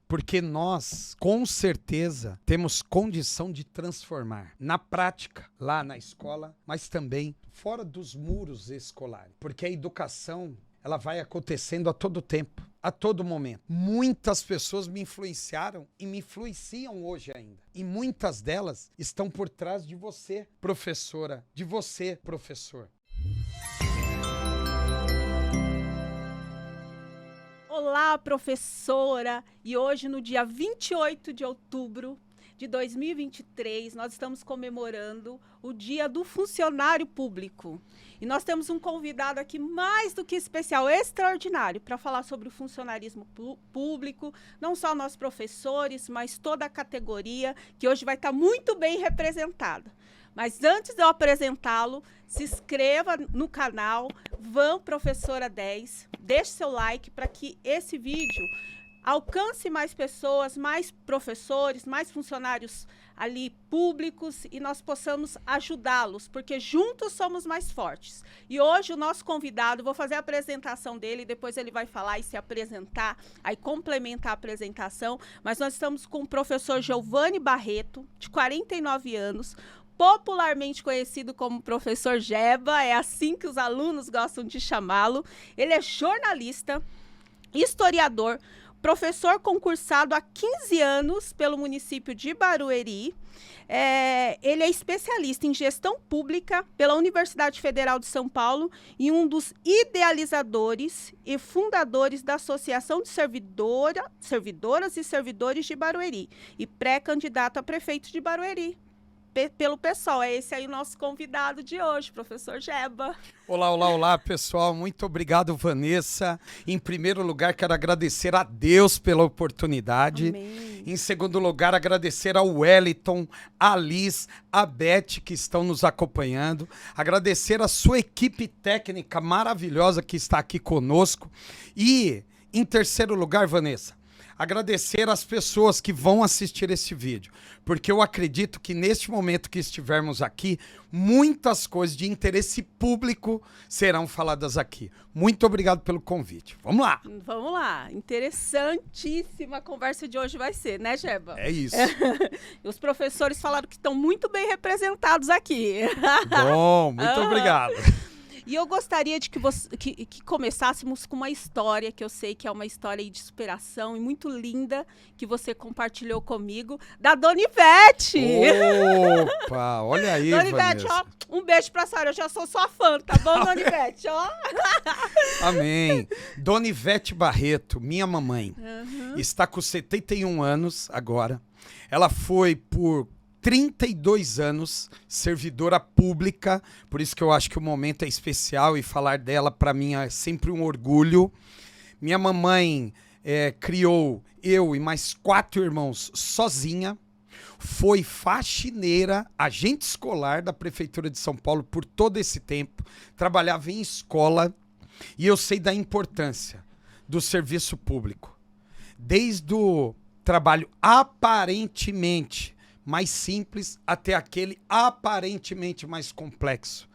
porque nós, com certeza, temos condição de transformar na prática, lá na escola, mas também fora dos muros escolares. Porque a educação, ela vai acontecendo a todo tempo, a todo momento. Muitas pessoas me influenciaram e me influenciam hoje ainda. E muitas delas estão por trás de você, professora, de você, professor. Olá, professora! E hoje, no dia 28 de outubro de 2023, nós estamos comemorando o Dia do Funcionário Público. E nós temos um convidado aqui mais do que especial, extraordinário, para falar sobre o funcionarismo público, não só nós professores, mas toda a categoria, que hoje vai estar muito bem representada. Mas antes de eu apresentá-lo, se inscreva no canal Van Professora 10, deixe seu like para que esse vídeo alcance mais pessoas, mais professores, mais funcionários ali públicos e nós possamos ajudá-los, porque juntos somos mais fortes. E hoje o nosso convidado, vou fazer a apresentação dele, depois ele vai falar e se apresentar, aí complementar a apresentação, mas nós estamos com o professor Giovanni Barreto, de 49 anos, popularmente conhecido como professor Jeba, é assim que os alunos gostam de chamá-lo. Ele é jornalista, historiador, professor concursado há 15 anos pelo município de Barueri. Ele é especialista em gestão pública pela Universidade Federal de São Paulo e um dos idealizadores e fundadores da Associação de Servidoras e Servidores de Barueri e pré-candidato a prefeito de Barueri. Pelo pessoal, é esse aí o nosso convidado de hoje, professor Jeba. Olá, olá, olá, pessoal. Muito obrigado, Vanessa. Em primeiro lugar, quero agradecer a Deus pela oportunidade. Amém. Em segundo lugar, agradecer ao Wellington, a Liz, a Beth, que estão nos acompanhando. Agradecer a sua equipe técnica maravilhosa que está aqui conosco. E, em terceiro lugar, Vanessa, agradecer as pessoas que vão assistir esse vídeo, porque eu acredito que neste momento que estivermos aqui, muitas coisas de interesse público serão faladas aqui. Muito obrigado pelo convite. Vamos lá! Vamos lá. Interessantíssima a conversa de hoje vai ser, né, Jeba? É isso. Os professores falaram que estão muito bem representados aqui. Bom, muito obrigado. E eu gostaria de que começássemos com uma história, que eu sei que é uma história aí de superação e muito linda, que você compartilhou comigo, da Dona Ivete. Opa, olha aí, Dona Ivete, ó, um beijo pra senhora, eu já sou sua fã, tá bom, Dona Ivete, ó? Amém. Dona Ivete Barreto, minha mamãe, está com 71 anos agora. Ela foi por 32 anos, servidora pública, por isso que eu acho que o momento é especial e falar dela para mim é sempre um orgulho. Minha mamãe criou eu e mais 4 irmãos sozinha, foi faxineira, agente escolar da Prefeitura de São Paulo por todo esse tempo, trabalhava em escola e eu sei da importância do serviço público. Desde o trabalho aparentemente mais simples até aquele aparentemente mais complexo.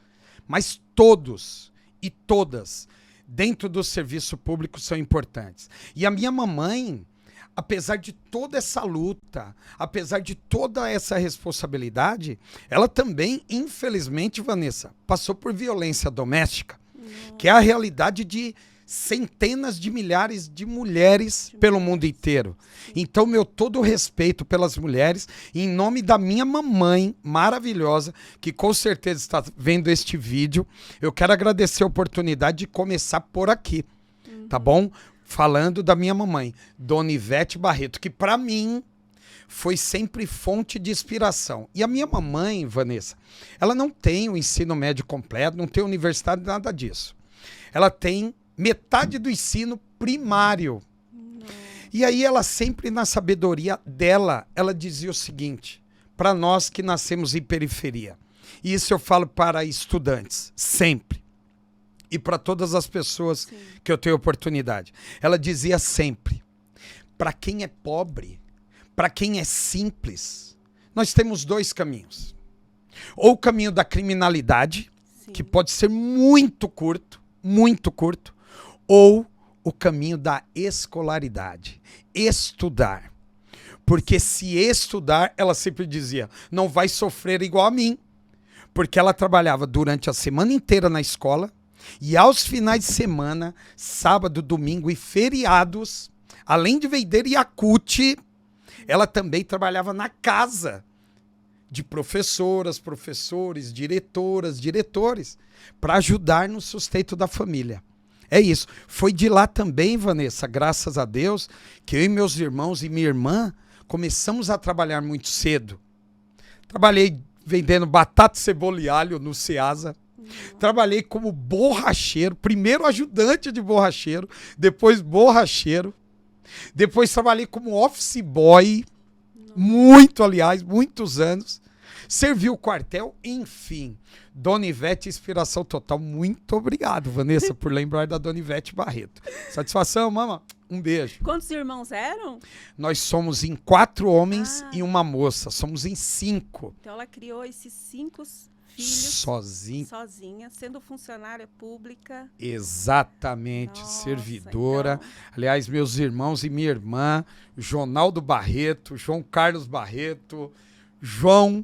Mas todos e todas dentro do serviço público são importantes. E a minha mamãe, apesar de toda essa luta, apesar de toda essa responsabilidade, ela também, infelizmente, Vanessa, passou por violência doméstica, que é a realidade de centenas de milhares de mulheres pelo mundo inteiro. Então, meu todo respeito pelas mulheres, em nome da minha mamãe maravilhosa, que com certeza está vendo este vídeo, eu quero agradecer a oportunidade de começar por aqui, tá bom? Falando da minha mamãe, Dona Ivete Barreto, que para mim foi sempre fonte de inspiração. E a minha mamãe, Vanessa, ela não tem o ensino médio completo, não tem universidade, nada disso. Ela tem metade do ensino primário. E aí ela sempre, na sabedoria dela, ela dizia o seguinte, para nós que nascemos em periferia, e isso eu falo para estudantes, sempre, e para todas as pessoas que eu tenho oportunidade. Ela dizia sempre, para quem é pobre, para quem é simples, nós temos 2 caminhos. Ou o caminho da criminalidade, que pode ser muito curto, ou o caminho da escolaridade. Estudar. Porque se estudar, ela sempre dizia, não vai sofrer igual a mim. Porque ela trabalhava durante a semana inteira na escola e aos finais de semana, sábado, domingo e feriados, além de vender Yakult, ela também trabalhava na casa de professoras, professores, diretoras, diretores, para ajudar no sustento da família. É isso. Foi de lá também, Vanessa, graças a Deus, que eu e meus irmãos e minha irmã começamos a trabalhar muito cedo. Trabalhei vendendo batata, cebola e alho no Ceasa. Trabalhei como borracheiro, primeiro ajudante de borracheiro, depois borracheiro. Depois trabalhei como office boy, muitos anos. Servi o quartel, enfim. Dona Ivete, inspiração total. Muito obrigado, Vanessa, por lembrar da Dona Ivete Barreto. Satisfação, mama. Um beijo. Quantos irmãos eram? Nós somos em 4 homens e uma moça. Somos em 5. Então ela criou esses 5 filhos sozinha, sendo funcionária pública. Exatamente, Nossa, servidora. então... Aliás, meus irmãos e minha irmã, Jonaldo Barreto, João Carlos Barreto, João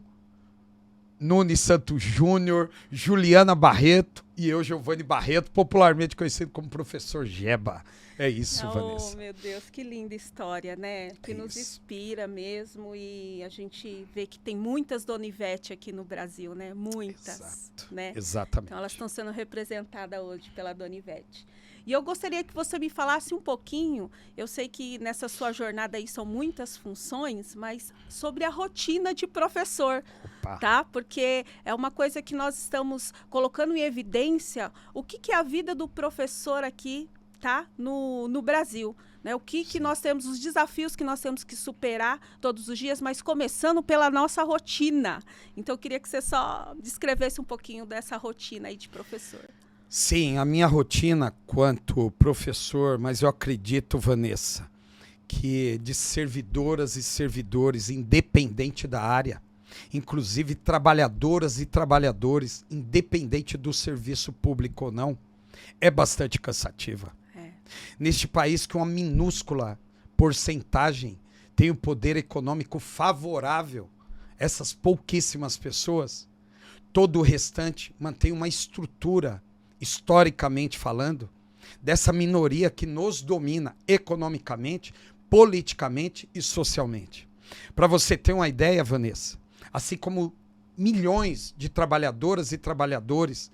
Nunes Santos Júnior, Juliana Barreto e eu, Giovanni Barreto, popularmente conhecido como Professor Jeba. É isso, Vanessa. Oh, meu Deus, que linda história, né? Que nos isso. inspira mesmo e a gente vê que tem muitas Dona Ivete aqui no Brasil, né? Muitas, Exato. né? Exatamente. Então elas estão sendo representadas hoje pela Dona Ivete. E eu gostaria que você me falasse um pouquinho, eu sei que nessa sua jornada aí são muitas funções, mas sobre a rotina de professor, tá? Porque é uma coisa que nós estamos colocando em evidência, o que é a vida do professor aqui, tá? No Brasil, né? O que nós temos, os desafios que nós temos que superar todos os dias, mas começando pela nossa rotina. Então eu queria que você só descrevesse um pouquinho dessa rotina aí de professor. Sim, a minha rotina quanto professor, mas eu acredito, Vanessa, que de servidoras e servidores, independente da área, inclusive trabalhadoras e trabalhadores, independente do serviço público ou não, é bastante cansativa. Neste país que uma minúscula porcentagem tem um poder econômico favorável, essas pouquíssimas pessoas, todo o restante mantém uma estrutura, historicamente falando, dessa minoria que nos domina economicamente, politicamente e socialmente. Para você ter uma ideia, Vanessa, assim como milhões de trabalhadoras e trabalhadores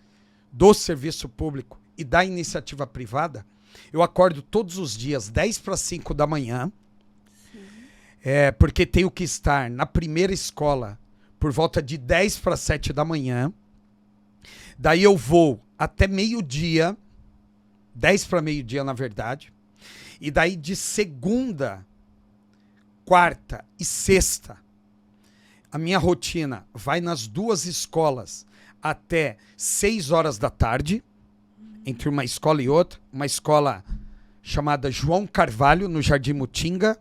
do serviço público e da iniciativa privada, eu acordo todos os dias 10:45 da manhã, porque tenho que estar na primeira escola por volta de 10:07 da manhã. Daí eu vou até meio-dia, 10 para meio-dia, na verdade. E daí de segunda, quarta e sexta, a minha rotina vai nas 2 escolas até 6 horas da tarde, entre uma escola e outra. Uma escola chamada João Carvalho, no Jardim Mutinga,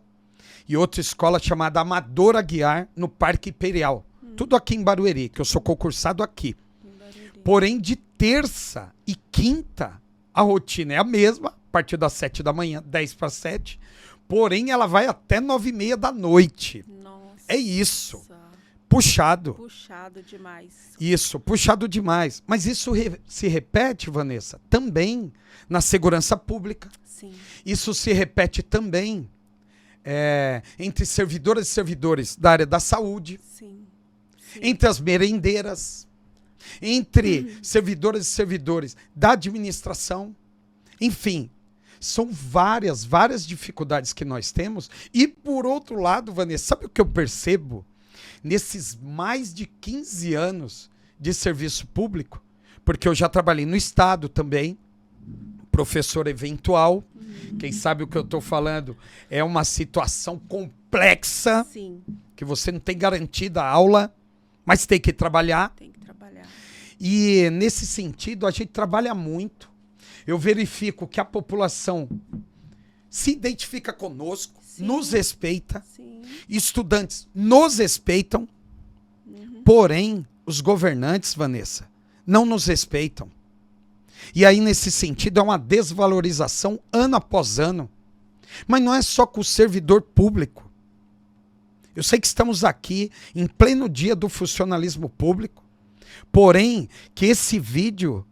e outra escola chamada Amador Aguiar, no Parque Imperial. Tudo aqui em Barueri, que eu sou concursado aqui. Porém, de terça e quinta, a rotina é a mesma, a partir das 7 da manhã, 10:07. Porém, ela vai até 9:30 da noite. Nossa. É isso. Puxado. Puxado demais. Isso, puxado demais. Mas isso se repete, Vanessa, também na segurança pública. Sim. Isso se repete também entre servidoras e servidores da área da saúde. Sim. Sim. Entre as merendeiras. Entre servidoras e servidores da administração. Enfim, são várias dificuldades que nós temos. E, por outro lado, Vanessa, sabe o que eu percebo? Nesses mais de 15 anos de serviço público, porque eu já trabalhei no Estado também, professor eventual, quem sabe o que eu estou falando é uma situação complexa, Sim. que você não tem garantida a aula, mas tem que trabalhar. Tem que trabalhar. E nesse sentido a gente trabalha muito. Eu verifico que a população se identifica conosco, Sim. nos respeita, Sim. estudantes nos respeitam, porém os governantes, Vanessa, não nos respeitam. E aí, nesse sentido, é uma desvalorização ano após ano. Mas não é só com o servidor público. Eu sei que estamos aqui em pleno dia do funcionalismo público, porém, que esse vídeo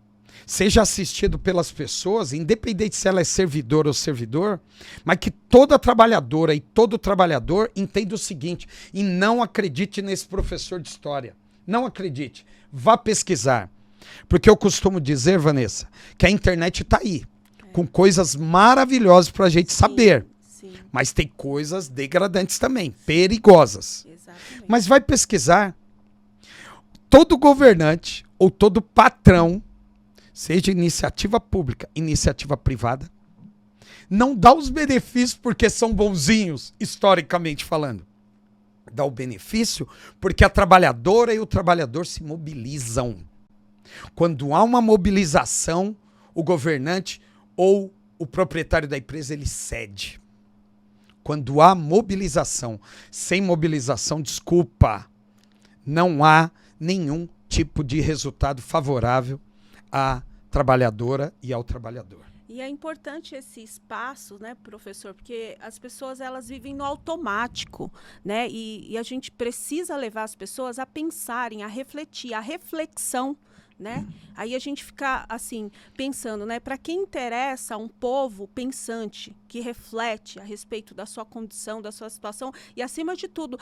seja assistido pelas pessoas, independente se ela é servidor ou servidor, mas que toda trabalhadora e todo trabalhador entenda o seguinte, e não acredite nesse professor de história. Não acredite. Vá pesquisar. Porque eu costumo dizer, Vanessa, que a internet está aí, com coisas maravilhosas para a gente saber. Sim. Mas tem coisas degradantes também, perigosas. Exatamente. Mas vai pesquisar. Todo governante ou todo patrão, seja iniciativa pública, iniciativa privada, não dá os benefícios porque são bonzinhos, historicamente falando. Dá o benefício porque a trabalhadora e o trabalhador se mobilizam. Quando há uma mobilização, o governante ou o proprietário da empresa, ele cede. Quando há mobilização, sem mobilização, desculpa, não há nenhum tipo de resultado favorável à trabalhadora e ao trabalhador. E é importante esse espaço, né, professor, porque as pessoas elas vivem no automático, né, e a gente precisa levar as pessoas a pensarem, a refletir, a reflexão, né? Aí a gente fica assim pensando, né? Para quem interessa um povo pensante que reflete a respeito da sua condição, da sua situação e acima de tudo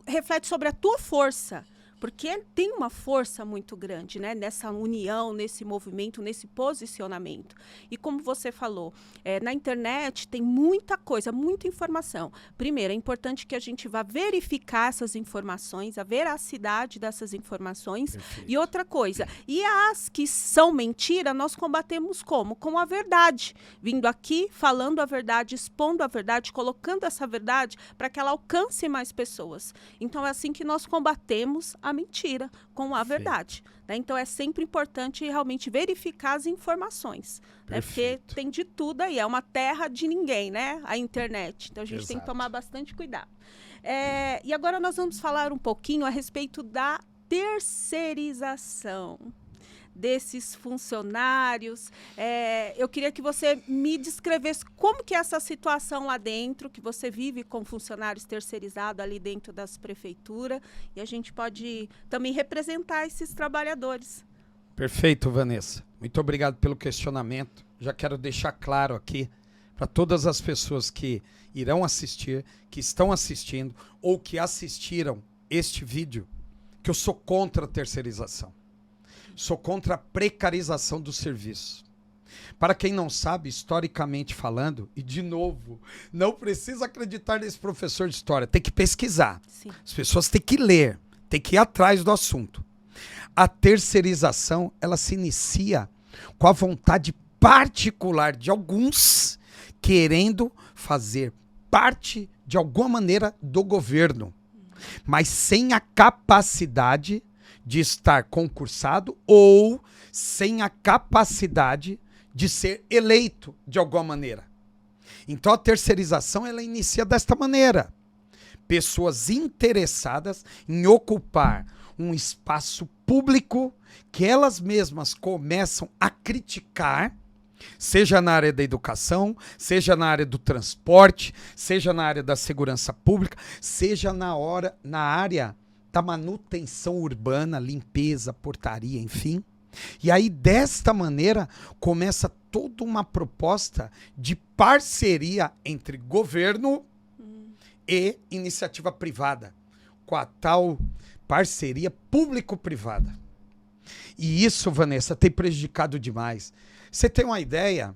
reflete sobre a tua força. Porque tem uma força muito grande, né, nessa união, nesse movimento, nesse posicionamento. E como você falou, na internet tem muita coisa, muita informação. Primeiro, é importante que a gente vá verificar essas informações, a veracidade dessas informações. Perfeito. E outra coisa, e as que são mentira, nós combatemos como? Com a verdade. Vindo aqui, falando a verdade, expondo a verdade, colocando essa verdade para que ela alcance mais pessoas. Então, é assim que nós combatemos a mentira com a verdade, né? Então é sempre importante realmente verificar as informações, né? Porque tem de tudo aí, é uma terra de ninguém, né? A internet, então a gente tem que tomar bastante cuidado. E agora nós vamos falar um pouquinho a respeito da terceirização desses funcionários. Eu queria que você me descrevesse como que é essa situação lá dentro, que você vive com funcionários terceirizados ali dentro das prefeituras, e a gente pode também representar esses trabalhadores. Perfeito, Vanessa. Muito obrigado pelo questionamento. Já quero deixar claro aqui para todas as pessoas que irão assistir, que estão assistindo ou que assistiram este vídeo, que eu sou contra a terceirização. Sou contra a precarização do serviço. Para quem não sabe, historicamente falando, e de novo, não precisa acreditar nesse professor de história, tem que pesquisar. Sim. As pessoas têm que ler, têm que ir atrás do assunto. A terceirização, ela se inicia com a vontade particular de alguns querendo fazer parte, de alguma maneira, do governo, mas sem a capacidade de estar concursado ou sem a capacidade de ser eleito de alguma maneira. Então a terceirização ela inicia desta maneira. Pessoas interessadas em ocupar um espaço público que elas mesmas começam a criticar, seja na área da educação, seja na área do transporte, seja na área da segurança pública, seja na área da manutenção urbana, limpeza, portaria, enfim. E aí, desta maneira, começa toda uma proposta de parceria entre governo e iniciativa privada, com a tal parceria público-privada. E isso, Vanessa, tem prejudicado demais. Você tem uma ideia?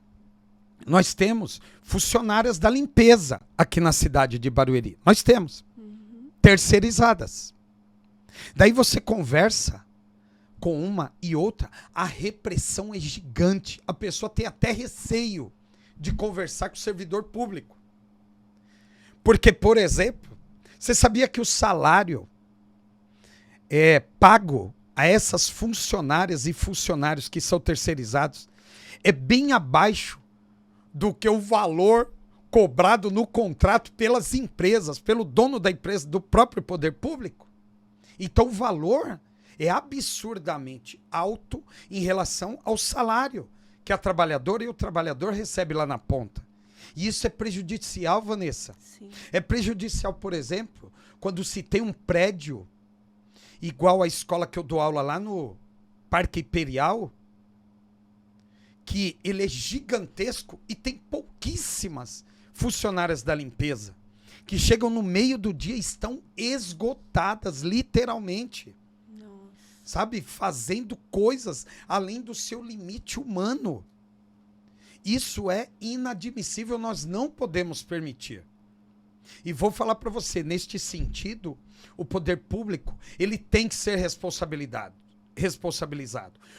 Nós temos funcionárias da limpeza aqui na cidade de Barueri. Nós temos. Terceirizadas. Daí você conversa com uma e outra, a repressão é gigante. A pessoa tem até receio de conversar com o servidor público. Porque, por exemplo, você sabia que o salário pago a essas funcionárias e funcionários que são terceirizados é bem abaixo do que o valor cobrado no contrato pelas empresas, pelo dono da empresa, do próprio poder público? Então o valor é absurdamente alto em relação ao salário que a trabalhadora e o trabalhador recebem lá na ponta. E isso é prejudicial, Vanessa. Sim. É prejudicial, por exemplo, quando se tem um prédio igual à escola que eu dou aula lá no Parque Imperial, que ele é gigantesco e tem pouquíssimas funcionárias da limpeza, que chegam no meio do dia e estão esgotadas, literalmente. Nossa. Sabe? Fazendo coisas além do seu limite humano. Isso é inadmissível, nós não podemos permitir. E vou falar para você, neste sentido, o poder público, ele tem que ser responsabilizado.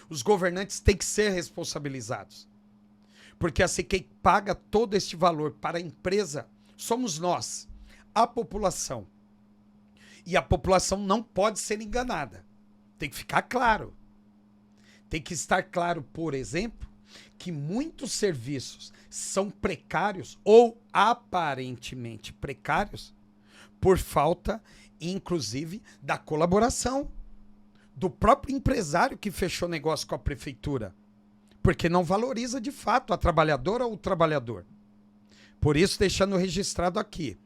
Os governantes têm que ser responsabilizados. Porque assim, quem paga todo este valor para a empresa somos nós, a população. E a população não pode ser enganada. Tem que ficar claro. Tem que estar claro, por exemplo, que muitos serviços são precários ou aparentemente precários por falta, inclusive, da colaboração do próprio empresário que fechou negócio com a prefeitura, porque não valoriza de fato a trabalhadora ou o trabalhador. Por isso, deixando registrado aqui,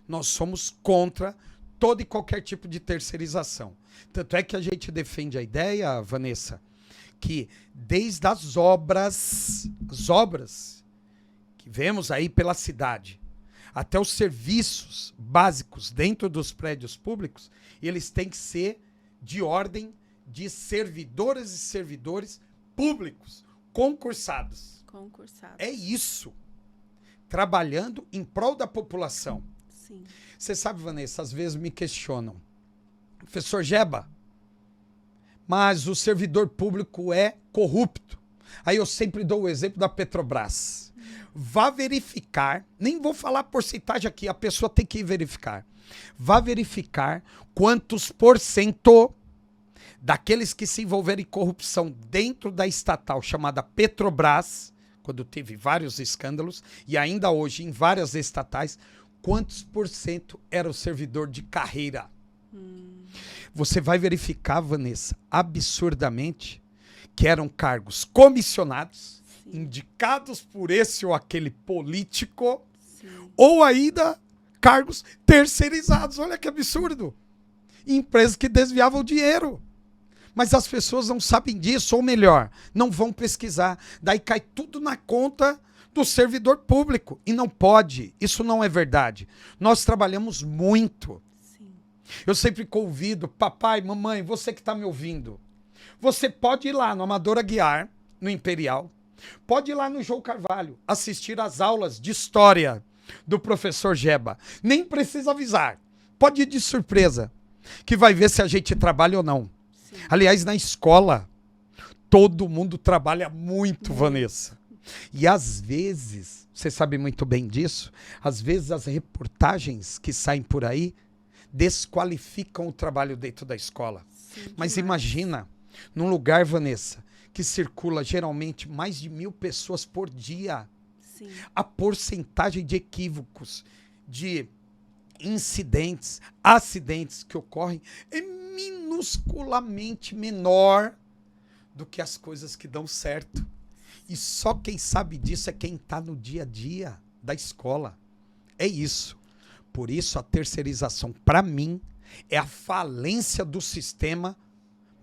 nós somos contra todo e qualquer tipo de terceirização. Tanto é que a gente defende a ideia, Vanessa, que desde as obras que vemos aí pela cidade, até os serviços básicos dentro dos prédios públicos, eles têm que ser de ordem de servidoras e servidores públicos, concursados. É isso. Trabalhando em prol da população. Sim. Você sabe, Vanessa, às vezes me questionam. Professor Geba, mas o servidor público é corrupto. Aí eu sempre dou o exemplo da Petrobras. Vá verificar, nem vou falar porcentagem aqui, a pessoa tem que ir verificar. Vá verificar quantos % daqueles que se envolveram em corrupção dentro da estatal chamada Petrobras, quando teve vários escândalos, e ainda hoje em várias estatais, quantos % era o servidor de carreira? Você vai verificar, Vanessa, absurdamente, que eram cargos comissionados, sim, indicados por esse ou aquele político, sim, ou ainda cargos terceirizados. Olha que absurdo. Empresas que desviavam dinheiro. Mas as pessoas não sabem disso, ou melhor, não vão pesquisar. Daí cai tudo na conta do servidor público. E não pode, isso não é verdade. Nós trabalhamos muito. Sim. Eu sempre convido, papai, mamãe, você que está me ouvindo, você pode ir lá no Amador Aguiar, no Imperial, pode ir lá no João Carvalho, assistir às aulas de história do professor Geba. Nem precisa avisar, pode ir de surpresa, que vai ver se a gente trabalha ou não. Sim. Aliás, na escola, todo mundo trabalha muito, Vanessa. E às vezes, você sabe muito bem disso, às vezes as reportagens que saem por aí desqualificam o trabalho dentro da escola. Sim, mas demais. Imagina, num lugar, Vanessa, que circula geralmente mais de 1.000 pessoas por dia. Sim. A porcentagem de equívocos, de incidentes, acidentes que ocorrem é minusculamente menor do que as coisas que dão certo. E só quem sabe disso é quem está no dia a dia da escola. É isso. Por isso a terceirização, para mim, é a falência do sistema,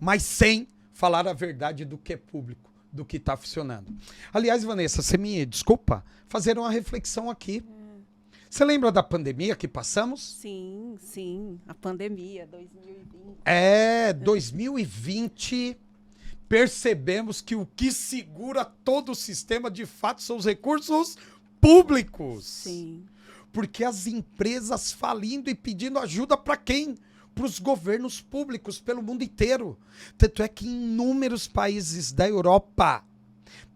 mas sem falar a verdade do que é público, do que está funcionando. Aliás, Vanessa, você me desculpa fazer uma reflexão aqui. Você lembra da pandemia que passamos? Sim, sim. A pandemia, 2020. 2020, percebemos que o que segura todo o sistema, de fato, são os recursos públicos. Sim. Porque as empresas falindo e pedindo ajuda para quem? Para os governos públicos pelo mundo inteiro. Tanto é que inúmeros países da Europa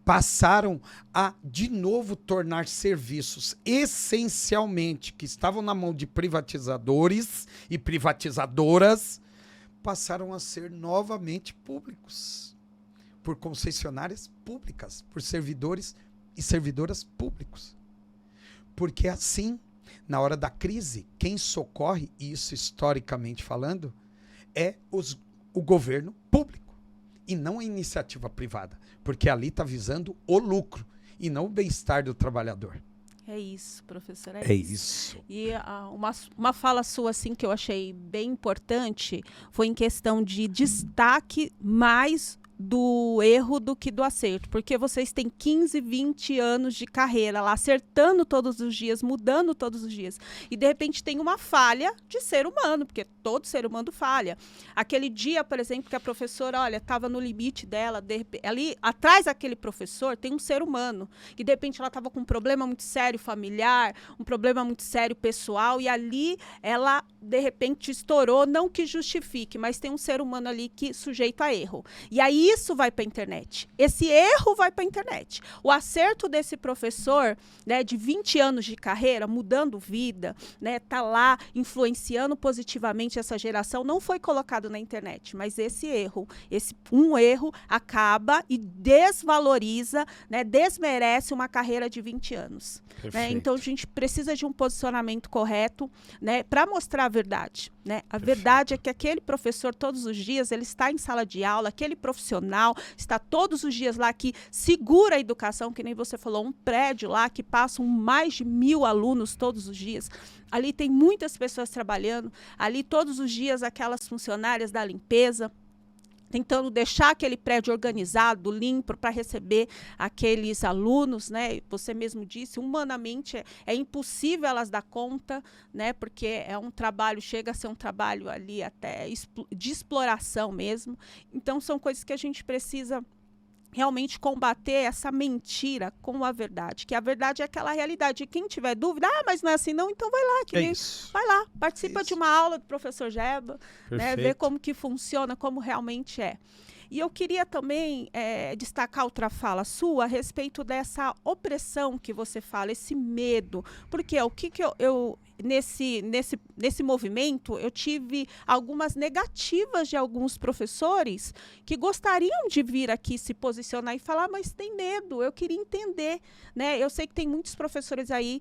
passaram a, de novo, tornar serviços essencialmente que estavam na mão de privatizadores e privatizadoras, passaram a ser novamente públicos, por concessionárias públicas, por servidores e servidoras públicos. Porque assim, na hora da crise, quem socorre, e isso historicamente falando, é o o governo público e não a iniciativa privada, porque ali está visando o lucro e não o bem-estar do trabalhador. É isso, professor. É isso. E uma fala sua assim que eu achei bem importante foi em questão de destaque mais do erro do que do acerto, porque vocês têm 15, 20 anos de carreira lá, acertando todos os dias, mudando todos os dias, e de repente tem uma falha de ser humano, porque todo ser humano falha. Aquele dia, por exemplo, que a professora, olha, estava no limite dela, ali atrás daquele professor tem um ser humano, e de repente ela estava com um problema muito sério familiar, um problema muito sério pessoal, e ali ela, de repente, estourou, não que justifique, mas tem um ser humano ali que sujeito a erro. E aí isso vai para a internet. Esse erro vai para a internet. O acerto desse professor, né, de 20 anos de carreira, mudando vida, né, tá lá influenciando positivamente essa geração, não foi colocado na internet, mas esse erro acaba e desvaloriza, né, desmerece uma carreira de 20 anos. Né? Então a gente precisa de um posicionamento correto, né, para mostrar a verdade. Né? A verdade é que aquele professor, todos os dias, ele está em sala de aula, aquele profissional está todos os dias lá que segura a educação, que nem você falou, um prédio lá que passam mais de 1000 alunos todos os dias. Ali tem muitas pessoas trabalhando, ali todos os dias aquelas funcionárias da limpeza, tentando deixar aquele prédio organizado, limpo, para receber aqueles alunos, né? Você mesmo disse, humanamente é impossível elas dar conta, né? Porque é um trabalho, chega a ser um trabalho ali até de exploração mesmo. Então, são coisas que a gente precisa realmente combater essa mentira com a verdade, que a verdade é aquela realidade. E quem tiver dúvida, mas não é assim não, então vai lá. Vai lá, participa de uma aula do professor Jeba, né, ver como que funciona, como realmente é. E eu queria também destacar outra fala sua a respeito dessa opressão que você fala, esse medo. Porque o que eu nesse movimento, eu tive algumas negativas de alguns professores que gostariam de vir aqui se posicionar e falar, mas tem medo, eu queria entender. Né? Eu sei que tem muitos professores aí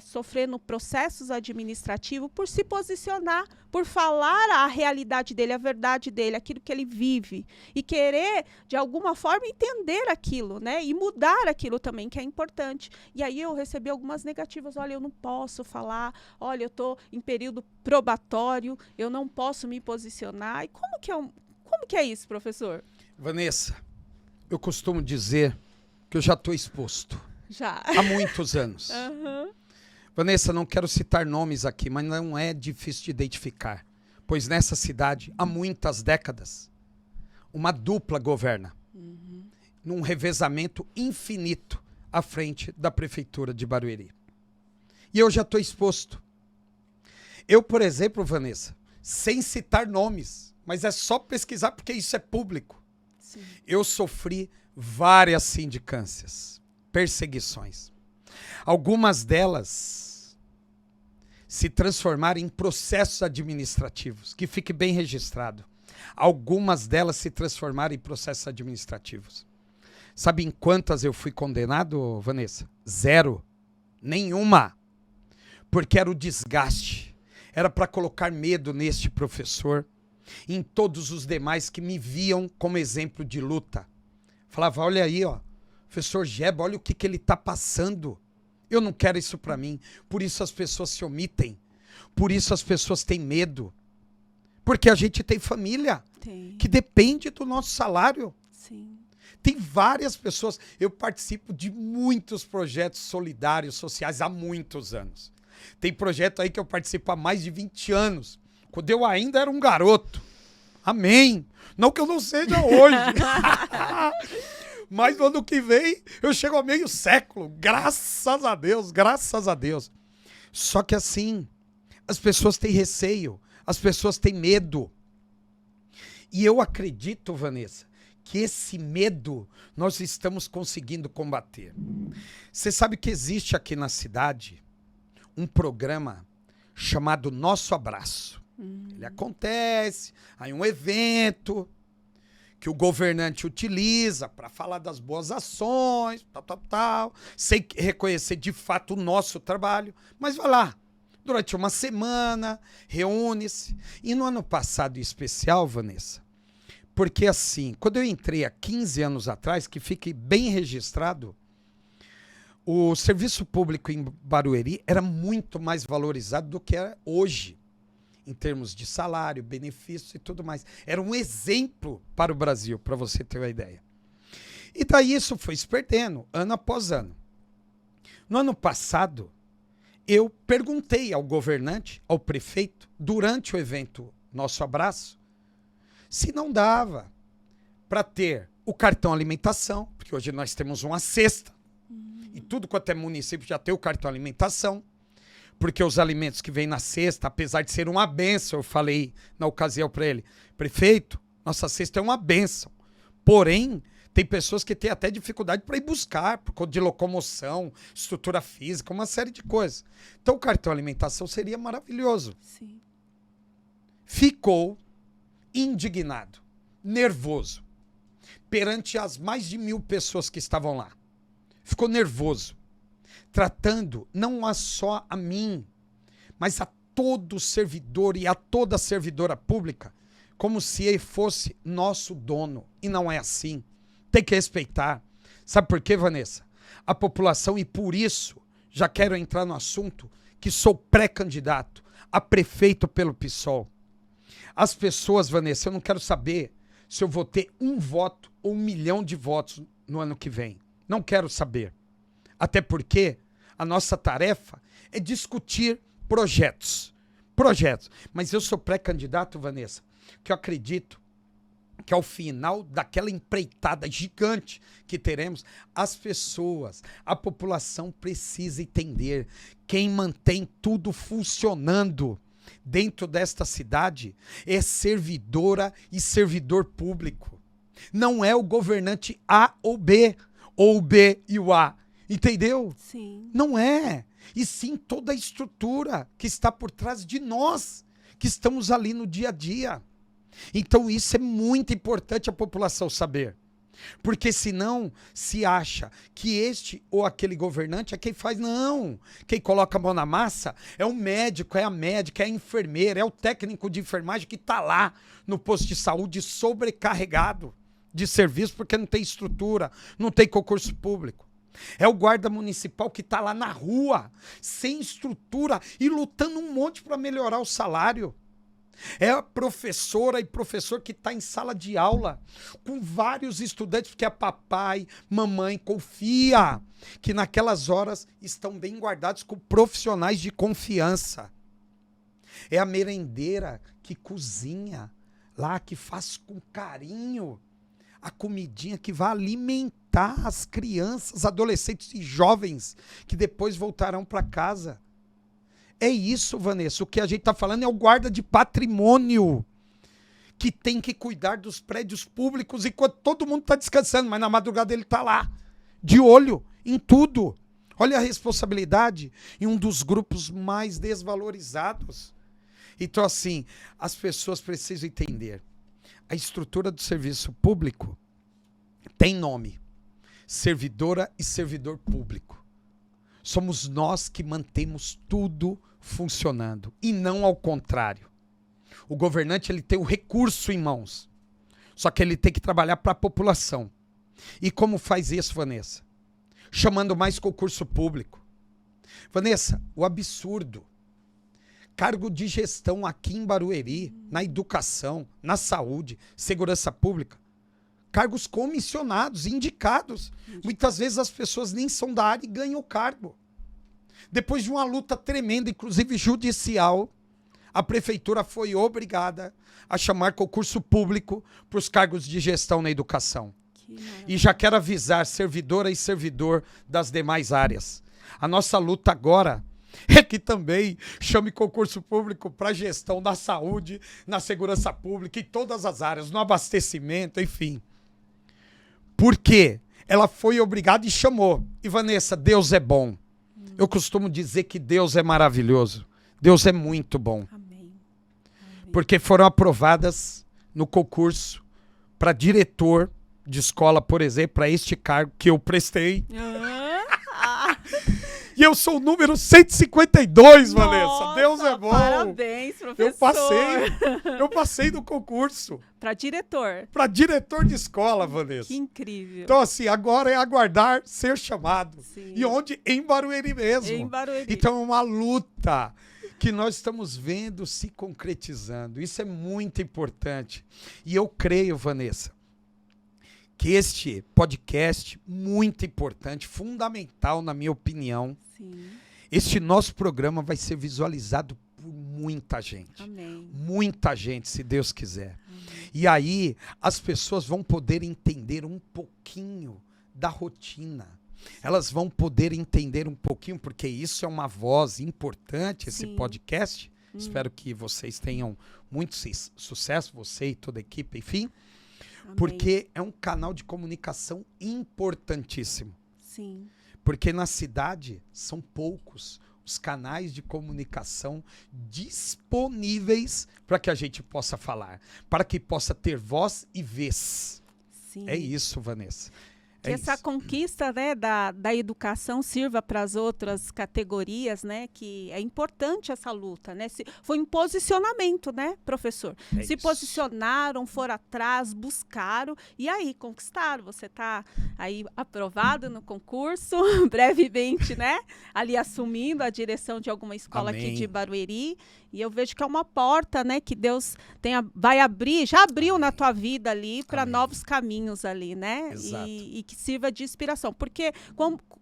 sofrendo processos administrativos por se posicionar, por falar a realidade dele, a verdade dele, aquilo que ele vive. E querer, de alguma forma, entender aquilo, né? E mudar aquilo também, que é importante. E aí eu recebi algumas negativas, olha, eu não posso falar, olha, eu estou em período probatório, eu não posso me posicionar. E como que é isso, professor? Vanessa, eu costumo dizer que eu já estou exposto. Já. Há muitos anos. Uhum. Vanessa, não quero citar nomes aqui, mas não é difícil de identificar. Pois nessa cidade, há muitas décadas, uma dupla governa. Num revezamento infinito à frente da prefeitura de Barueri. E eu já estou exposto. Eu, por exemplo, Vanessa, sem citar nomes, mas é só pesquisar porque isso é público. Sim. Eu sofri várias sindicâncias, perseguições. Algumas delas se transformaram em processos administrativos, que fique bem registrado. Algumas delas se transformaram em processos administrativos. Sabe em quantas eu fui condenado, Vanessa? 0. Nenhuma. Porque era o desgaste. Era para colocar medo neste professor e em todos os demais que me viam como exemplo de luta. Falava, olha aí, ó, professor Jeba, olha o que ele está passando. Eu não quero isso para mim. Por isso as pessoas se omitem. Por isso as pessoas têm medo. Porque a gente tem família que depende do nosso salário. Sim. Tem várias pessoas. Eu participo de muitos projetos solidários, sociais, há muitos anos. Tem projeto aí que eu participo há mais de 20 anos. Quando eu ainda era um garoto. Amém. Não que eu não seja hoje. Mas no ano que vem eu chego a meio século. Graças a Deus, graças a Deus. Só que assim, as pessoas têm receio. As pessoas têm medo. E eu acredito, Vanessa, que esse medo nós estamos conseguindo combater. Você sabe que existe aqui na cidade um programa chamado Nosso Abraço. Ele acontece, aí um evento que o governante utiliza para falar das boas ações, tal, sem reconhecer de fato o nosso trabalho, mas vai lá. Durante uma semana, reúne-se. E no ano passado em especial, Vanessa, Porque assim, quando eu entrei há 15 anos atrás, que fique bem registrado, o serviço público em Barueri era muito mais valorizado do que é hoje, em termos de salário, benefício e tudo mais. Era um exemplo para o Brasil, para você ter uma ideia. E daí isso foi se perdendo, ano após ano. No ano passado, eu perguntei ao governante, ao prefeito, durante o evento Nosso Abraço, se não dava para ter o cartão alimentação, porque hoje nós temos uma cesta, e tudo quanto é município já tem o cartão alimentação, porque os alimentos que vêm na cesta, apesar de ser uma bênção, eu falei na ocasião para ele, prefeito, nossa cesta é uma bênção, porém, tem pessoas que têm até dificuldade para ir buscar, por conta de locomoção, estrutura física, uma série de coisas. Então o cartão alimentação seria maravilhoso. Sim. Ficou indignado, nervoso, perante as mais de 1.000 pessoas que estavam lá. Ficou nervoso, tratando não só a mim, mas a todo servidor e a toda servidora pública, como se ele fosse nosso dono. E não é assim. Tem que respeitar. Sabe por quê, Vanessa? A população, e por isso, já quero entrar no assunto, que sou pré-candidato a prefeito pelo PSOL. As pessoas, Vanessa, eu não quero saber se eu vou ter 1 voto ou 1 milhão de votos no ano que vem. Não quero saber. Até porque a nossa tarefa é discutir projetos. Projetos. Mas eu sou pré-candidato, Vanessa, que eu acredito que ao final daquela empreitada gigante que teremos, as pessoas, a população precisa entender quem mantém tudo funcionando dentro desta cidade é servidora e servidor público. Não é o governante A ou o B e o A. Entendeu? Sim. Não é. E sim toda a estrutura que está por trás de nós, que estamos ali no dia a dia. Então isso é muito importante a população saber. Porque senão se acha que este ou aquele governante é quem faz. Não. Quem coloca a mão na massa é o médico, é a médica, é a enfermeira, é o técnico de enfermagem que está lá no posto de saúde sobrecarregado de serviço porque não tem estrutura, não tem concurso público. É o guarda municipal que está lá na rua, sem estrutura e lutando um monte para melhorar o salário. É a professora e professor que está em sala de aula com vários estudantes, porque a papai, mamãe confia que naquelas horas estão bem guardados com profissionais de confiança. É a merendeira que cozinha lá, que faz com carinho a comidinha que vai alimentar as crianças, adolescentes e jovens que depois voltarão para casa. É isso, Vanessa. O que a gente está falando é o guarda de patrimônio que tem que cuidar dos prédios públicos enquanto todo mundo está descansando, mas na madrugada ele está lá, de olho em tudo. Olha a responsabilidade em um dos grupos mais desvalorizados. Então, assim, as pessoas precisam entender. A estrutura do serviço público tem nome. Servidora e servidor público. Somos nós que mantemos tudo funcionando e não ao contrário. O governante ele tem o recurso em mãos, só que ele tem que trabalhar para a população. E como faz isso, Vanessa? Chamando mais concurso público. Vanessa, o absurdo. Cargo de gestão aqui em Barueri, na educação, na saúde, segurança pública. Cargos comissionados, indicados. Muitas vezes as pessoas nem são da área e ganham o cargo. Depois de uma luta tremenda, inclusive judicial, a prefeitura foi obrigada a chamar concurso público para os cargos de gestão na educação. E já quero avisar servidora e servidor das demais áreas. A nossa luta agora é que também chame concurso público para gestão da saúde, na segurança pública, em todas as áreas, no abastecimento, enfim. Por quê? Ela foi obrigada e chamou. E Vanessa, Deus é bom. Eu costumo dizer que Deus é maravilhoso. Deus é muito bom. Amém. Amém. Porque foram aprovadas no concurso para diretor de escola, por exemplo, para este cargo que eu prestei. E eu sou o número 152, Nossa, Vanessa. Deus é bom. Parabéns, professor. Eu passei no concurso. Para diretor. Para diretor de escola, Vanessa. Que incrível. Então, assim, agora é aguardar ser chamado. Sim. E onde? Em Barueri mesmo. Em Barueri. Então, é uma luta que nós estamos vendo se concretizando. Isso é muito importante. E eu creio, Vanessa, que este podcast, muito importante, fundamental, na minha opinião, Sim. este nosso programa vai ser visualizado por muita gente. Amém. Muita gente, se Deus quiser. Amém. E aí, as pessoas vão poder entender um pouquinho da rotina. Elas vão poder entender um pouquinho, porque isso é uma voz importante, esse Sim. podcast. Espero que vocês tenham muito sucesso, você e toda a equipe, enfim. Amém. Porque é um canal de comunicação importantíssimo. Sim. Porque na cidade são poucos os canais de comunicação disponíveis para que a gente possa falar, para que possa ter voz e vez. Sim. É isso, Vanessa. Que essa conquista, né, da educação sirva para as outras categorias, né, que é importante essa luta, né? Foi um posicionamento, né, professor? Se posicionaram, foram atrás, buscaram e aí conquistaram. Você está aí aprovado no concurso, brevemente, né, ali assumindo a direção de alguma escola aqui de Barueri. E eu vejo que é uma porta, né, que Deus vai abrir, já abriu na tua vida ali para novos caminhos ali, né? Exato. E que sirva de inspiração. Porque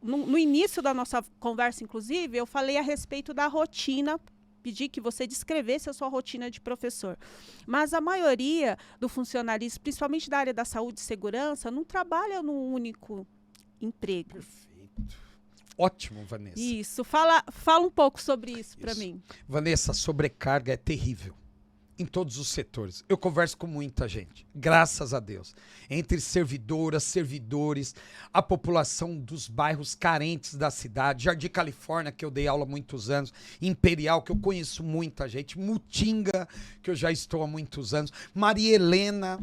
no início da nossa conversa, inclusive, eu falei a respeito da rotina, pedi que você descrevesse a sua rotina de professor. Mas a maioria do funcionalismo, principalmente da área da saúde e segurança, não trabalha num único emprego. Perfeito. Ótimo, Vanessa. Isso. Fala um pouco sobre isso para mim. Vanessa, a sobrecarga é terrível em todos os setores. Eu converso com muita gente, graças a Deus. Entre servidoras, servidores, a população dos bairros carentes da cidade, Jardim Califórnia, que eu dei aula há muitos anos, Imperial, que eu conheço muita gente, Mutinga, que eu já estou há muitos anos, Maria Helena,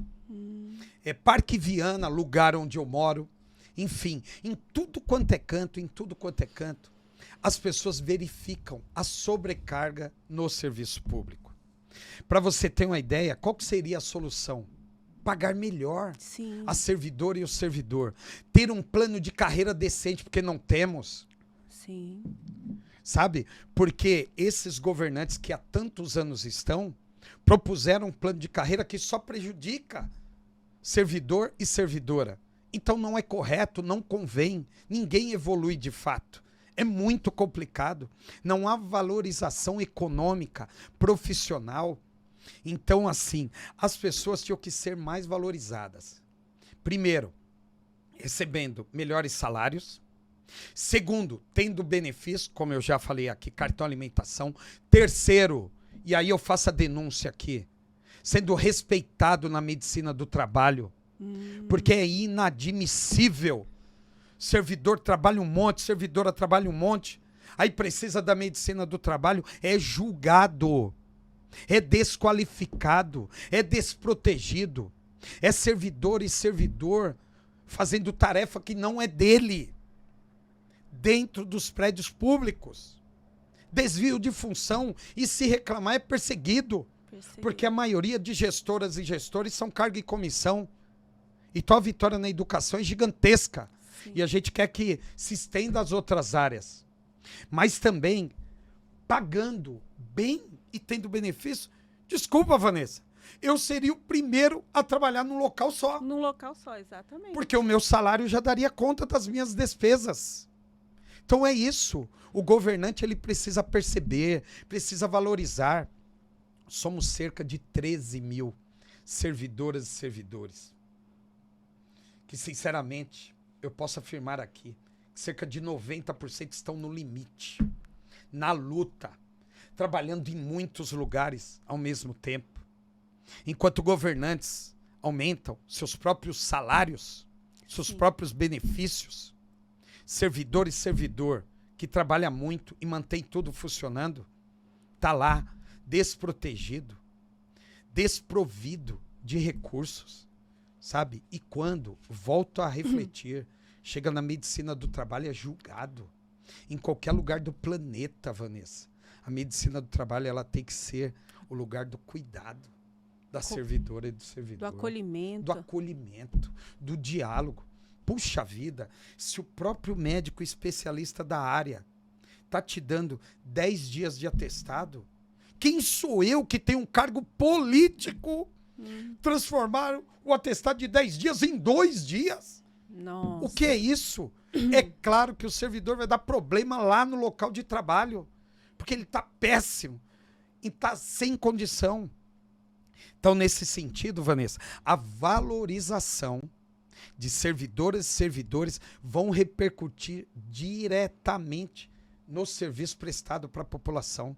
Parque Viana, lugar onde eu moro. Enfim, em tudo quanto é canto, as pessoas verificam a sobrecarga no serviço público. Para você ter uma ideia, qual que seria a solução? Pagar melhor a servidora e o servidor. Ter um plano de carreira decente, porque não temos. Sim. Sabe? Porque esses governantes que há tantos anos estão, propuseram um plano de carreira que só prejudica servidor e servidora. Então não é correto, não convém, ninguém evolui de fato. É muito complicado, não há valorização econômica, profissional. Então, assim, as pessoas tinham que ser mais valorizadas. Primeiro, recebendo melhores salários. Segundo, tendo benefício, como eu já falei aqui, cartão alimentação. Terceiro, e aí eu faço a denúncia aqui, sendo respeitado na medicina do trabalho. Porque é inadmissível. Servidor trabalha um monte, servidora trabalha um monte, aí precisa da medicina do trabalho, é julgado, é desqualificado, é desprotegido, é servidor e servidor fazendo tarefa que não é dele, dentro dos prédios públicos. Desvio de função, e se reclamar é perseguido. Porque a maioria de gestoras e gestores são cargo e comissão. Então a vitória na educação é gigantesca. Sim. E a gente quer que se estenda às outras áreas. Mas também pagando bem e tendo benefício. Desculpa, Vanessa. Eu seria o primeiro a trabalhar num local só. Num local só, exatamente. Porque o meu salário já daria conta das minhas despesas. Então é isso. O governante ele precisa perceber, precisa valorizar. Somos cerca de 13 mil servidoras e servidores. Que, sinceramente, eu posso afirmar aqui, que cerca de 90% estão no limite, na luta, trabalhando em muitos lugares ao mesmo tempo. Enquanto governantes aumentam seus próprios salários, seus próprios benefícios, servidor e servidor que trabalha muito e mantém tudo funcionando, está lá desprotegido, desprovido de recursos, sabe? E quando, volto a refletir, chega na medicina do trabalho, é julgado. Em qualquer lugar do planeta, Vanessa. A medicina do trabalho, ela tem que ser o lugar do cuidado da servidora e do servidor. Do acolhimento. Do acolhimento, do diálogo. Puxa vida, se o próprio médico especialista da área está te dando 10 dias de atestado, quem sou eu que tenho um cargo político transformar o atestado de 10 dias em 2 dias? Nossa. O que é isso? É claro que o servidor vai dar problema lá no local de trabalho, porque ele está péssimo e está sem condição. Então, nesse sentido, Vanessa, a valorização de servidoras e servidores vão repercutir diretamente no serviço prestado para a população.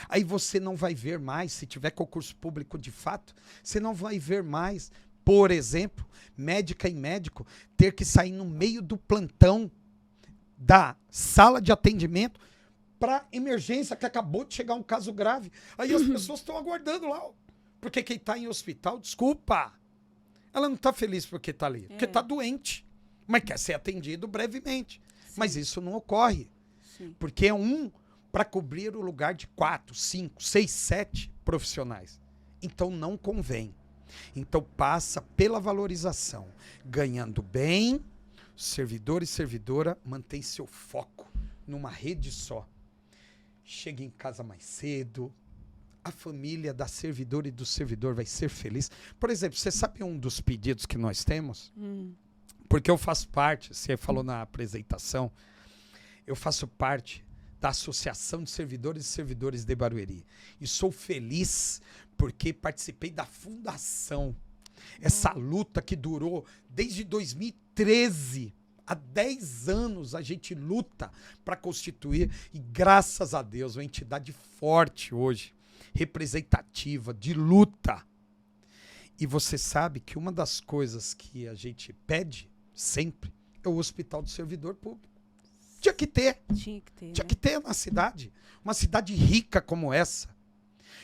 Aí você não vai ver mais, se tiver concurso público de fato, você não vai ver mais, por exemplo, médica e médico ter que sair no meio do plantão da sala de atendimento para emergência, que acabou de chegar um caso grave. Aí as pessoas estão aguardando lá, porque quem está em hospital, desculpa, ela não está feliz porque está ali, porque está doente, mas quer ser atendido brevemente. Sim. Mas isso não ocorre, sim, porque é para cobrir o lugar de 4, 5, 6, 7 profissionais. Então não convém. Então passa pela valorização. Ganhando bem, servidor e servidora mantém seu foco numa rede só. Chega em casa mais cedo, a família da servidora e do servidor vai ser feliz. Por exemplo, você sabe um dos pedidos que nós temos? Porque eu faço parte, você falou na apresentação, eu faço parte da Associação de Servidores e Servidores de Barueri. E sou feliz porque participei da fundação. Essa luta que durou desde 2013. Há 10 anos a gente luta para constituir, e graças a Deus, uma entidade forte hoje, representativa, de luta. E você sabe que uma das coisas que a gente pede sempre é o Hospital do Servidor Público. Tinha que ter. Tinha que ter na cidade. Uma cidade rica como essa,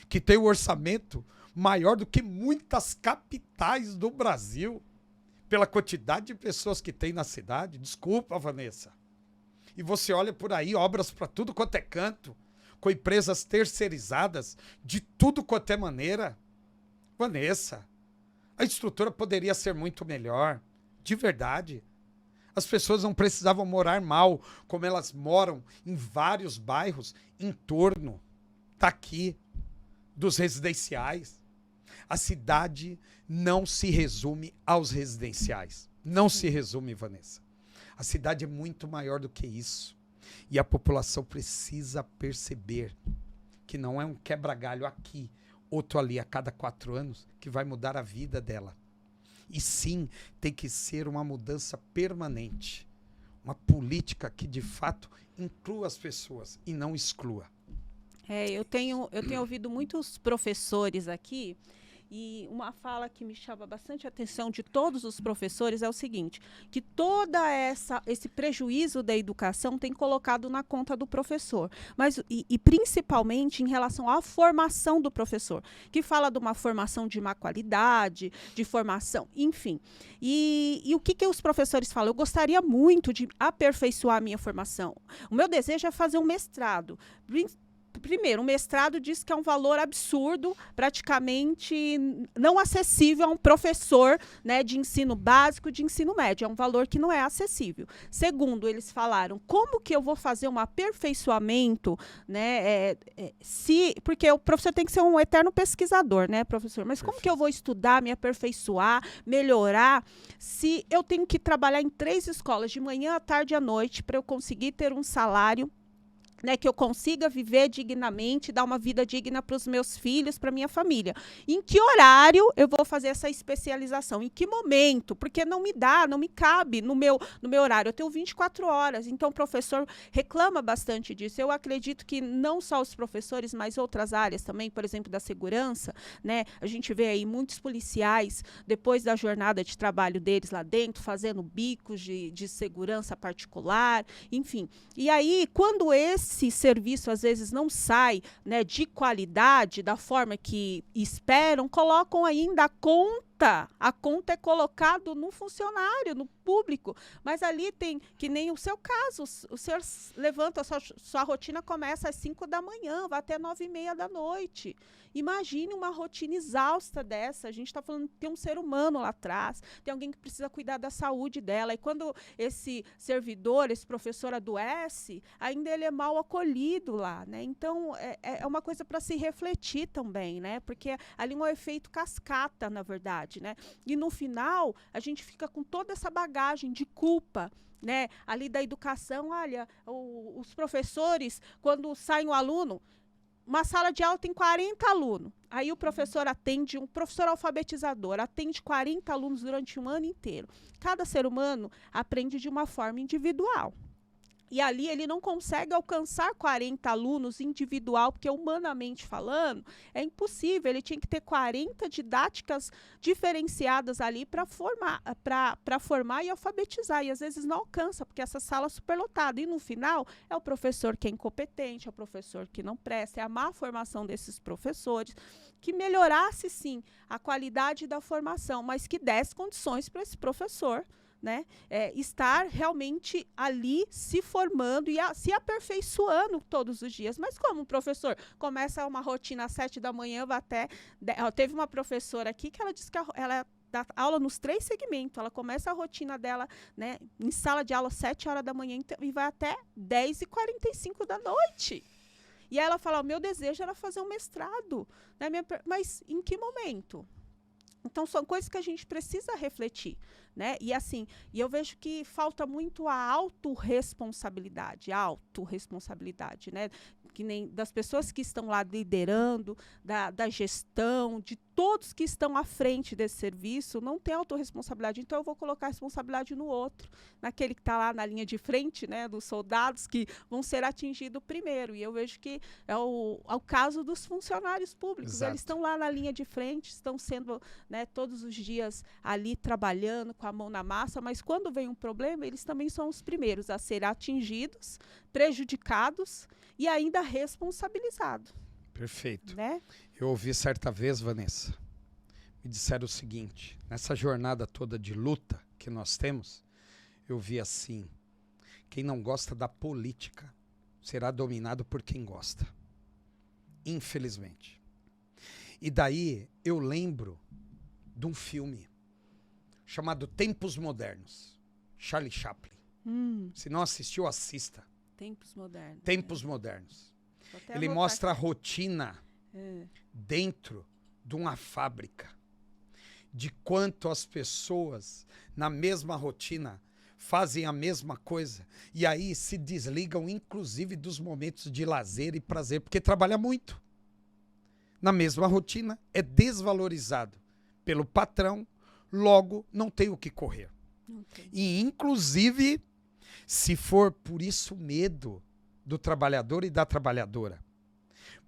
que tem um orçamento maior do que muitas capitais do Brasil, pela quantidade de pessoas que tem na cidade. Desculpa, Vanessa. E você olha por aí, obras para tudo quanto é canto, com empresas terceirizadas, de tudo quanto é maneira. Vanessa, a estrutura poderia ser muito melhor. De verdade. As pessoas não precisavam morar mal, como elas moram em vários bairros em torno, daqui, dos residenciais. A cidade não se resume aos residenciais. Não se resume, Vanessa. A cidade é muito maior do que isso. E a população precisa perceber que não é um quebra-galho aqui, outro ali a cada 4 anos, que vai mudar a vida dela. E sim, tem que ser uma mudança permanente. Uma política que, de fato, inclua as pessoas e não exclua. Eu tenho ouvido muitos professores aqui, e uma fala que me chama bastante a atenção de todos os professores é o seguinte, que esse prejuízo da educação tem colocado na conta do professor, mas e principalmente em relação à formação do professor, que fala de uma formação de má qualidade, de formação, enfim. E o que os professores falam? Eu gostaria muito de aperfeiçoar a minha formação. O meu desejo é fazer um mestrado. Primeiro, o mestrado diz que é um valor absurdo, praticamente não acessível a um professor, né, de ensino básico, de ensino médio. É um valor que não é acessível. Segundo, eles falaram, como que eu vou fazer um aperfeiçoamento, né, porque o professor tem que ser um eterno pesquisador, né, professor? Mas como que eu vou estudar, me aperfeiçoar, melhorar, se eu tenho que trabalhar em 3 escolas, de manhã, à tarde e à noite, para eu conseguir ter um salário, né, que eu consiga viver dignamente, dar uma vida digna para os meus filhos, para minha família. Em que horário eu vou fazer essa especialização? Em que momento? Porque não me cabe no meu horário. Eu tenho 24 horas, então o professor reclama bastante disso. Eu acredito que não só os professores, mas outras áreas também, por exemplo, da segurança, né? A gente vê aí muitos policiais, depois da jornada de trabalho deles lá dentro, fazendo bicos de segurança particular, enfim. E aí, quando esse serviço às vezes não sai, né, de qualidade, da forma que esperam, colocam ainda a conta a conta é colocada no funcionário, no público, mas ali tem, que nem o seu caso, o senhor levanta, sua rotina começa às 5 da manhã, vai até 9h30 da noite. Imagine uma rotina exausta dessa, a gente está falando que tem um ser humano lá atrás, tem alguém que precisa cuidar da saúde dela, e quando esse servidor, esse professor adoece, ainda ele é mal acolhido lá, né? Então, é uma coisa para se refletir também, né? Porque ali é um efeito cascata, na verdade, né? E no final, a gente fica com toda essa bagagem de culpa, né? Ali da educação, olha, os professores, quando sai um aluno, uma sala de aula tem 40 alunos. Aí o professor atende, um professor alfabetizador, atende 40 alunos durante um ano inteiro. Cada ser humano aprende de uma forma individual. E ali ele não consegue alcançar 40 alunos individual, porque humanamente falando, é impossível. Ele tinha que ter 40 didáticas diferenciadas ali para formar e alfabetizar. E às vezes não alcança, porque essa sala é superlotada. E no final, é o professor que é incompetente, é o professor que não presta, é a má formação desses professores. Que melhorasse, sim, a qualidade da formação, mas que desse condições para esse professor, né, estar realmente ali se formando e se aperfeiçoando todos os dias. Mas como um professor começa uma rotina às 7 da manhã, vai até... Teve uma professora aqui que ela disse que ela dá aula nos 3 segmentos. Ela começa a rotina dela, né, em sala de aula às 7 horas da manhã e vai até 10h45 da noite. E aí ela fala, o meu desejo era fazer um mestrado. Né, mas em que momento? Então, são coisas que a gente precisa refletir, né? E assim, eu vejo que falta muito a autorresponsabilidade, né? Que nem das pessoas que estão lá liderando, da gestão, de todos que estão à frente desse serviço, não tem autorresponsabilidade. Então, eu vou colocar a responsabilidade no outro, naquele que está lá na linha de frente, né? Dos soldados que vão ser atingidos primeiro. E eu vejo que é o caso dos funcionários públicos. Exato. Eles estão lá na linha de frente, estão sendo, né, todos os dias ali trabalhando com a mão na massa, mas quando vem um problema, eles também são os primeiros a serem atingidos, prejudicados e ainda responsabilizados. Perfeito. Né? Eu ouvi certa vez, Vanessa, me disseram o seguinte, nessa jornada toda de luta que nós temos, eu vi assim, quem não gosta da política será dominado por quem gosta. Infelizmente. E daí eu lembro de um filme chamado Tempos Modernos, Charlie Chaplin. Se não assistiu, assista. Tempos Modernos. Tempos Modernos. Ele mostra a rotina dentro de uma fábrica, de quanto as pessoas na mesma rotina fazem a mesma coisa e aí se desligam inclusive dos momentos de lazer e prazer, porque trabalha muito. Na mesma rotina, é desvalorizado pelo patrão, logo não tem o que correr. E inclusive, se for por isso medo do trabalhador e da trabalhadora.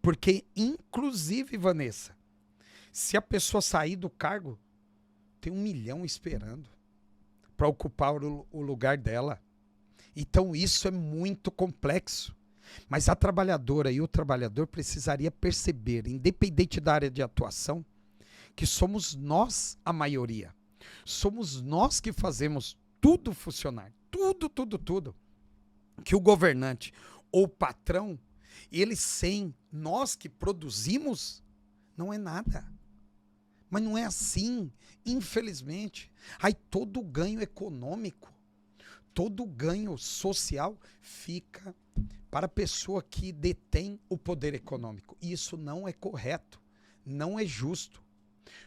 Porque, inclusive, Vanessa, se a pessoa sair do cargo, tem 1 milhão esperando para ocupar o lugar dela. Então, isso é muito complexo. Mas a trabalhadora e o trabalhador precisaria perceber, independente da área de atuação, que somos nós a maioria. Somos nós que fazemos tudo funcionar. Tudo. Que o governante ou o patrão, eles sem nós que produzimos, não é nada. Mas não é assim, infelizmente. Aí todo ganho econômico, todo ganho social fica para a pessoa que detém o poder econômico. E isso não é correto, não é justo.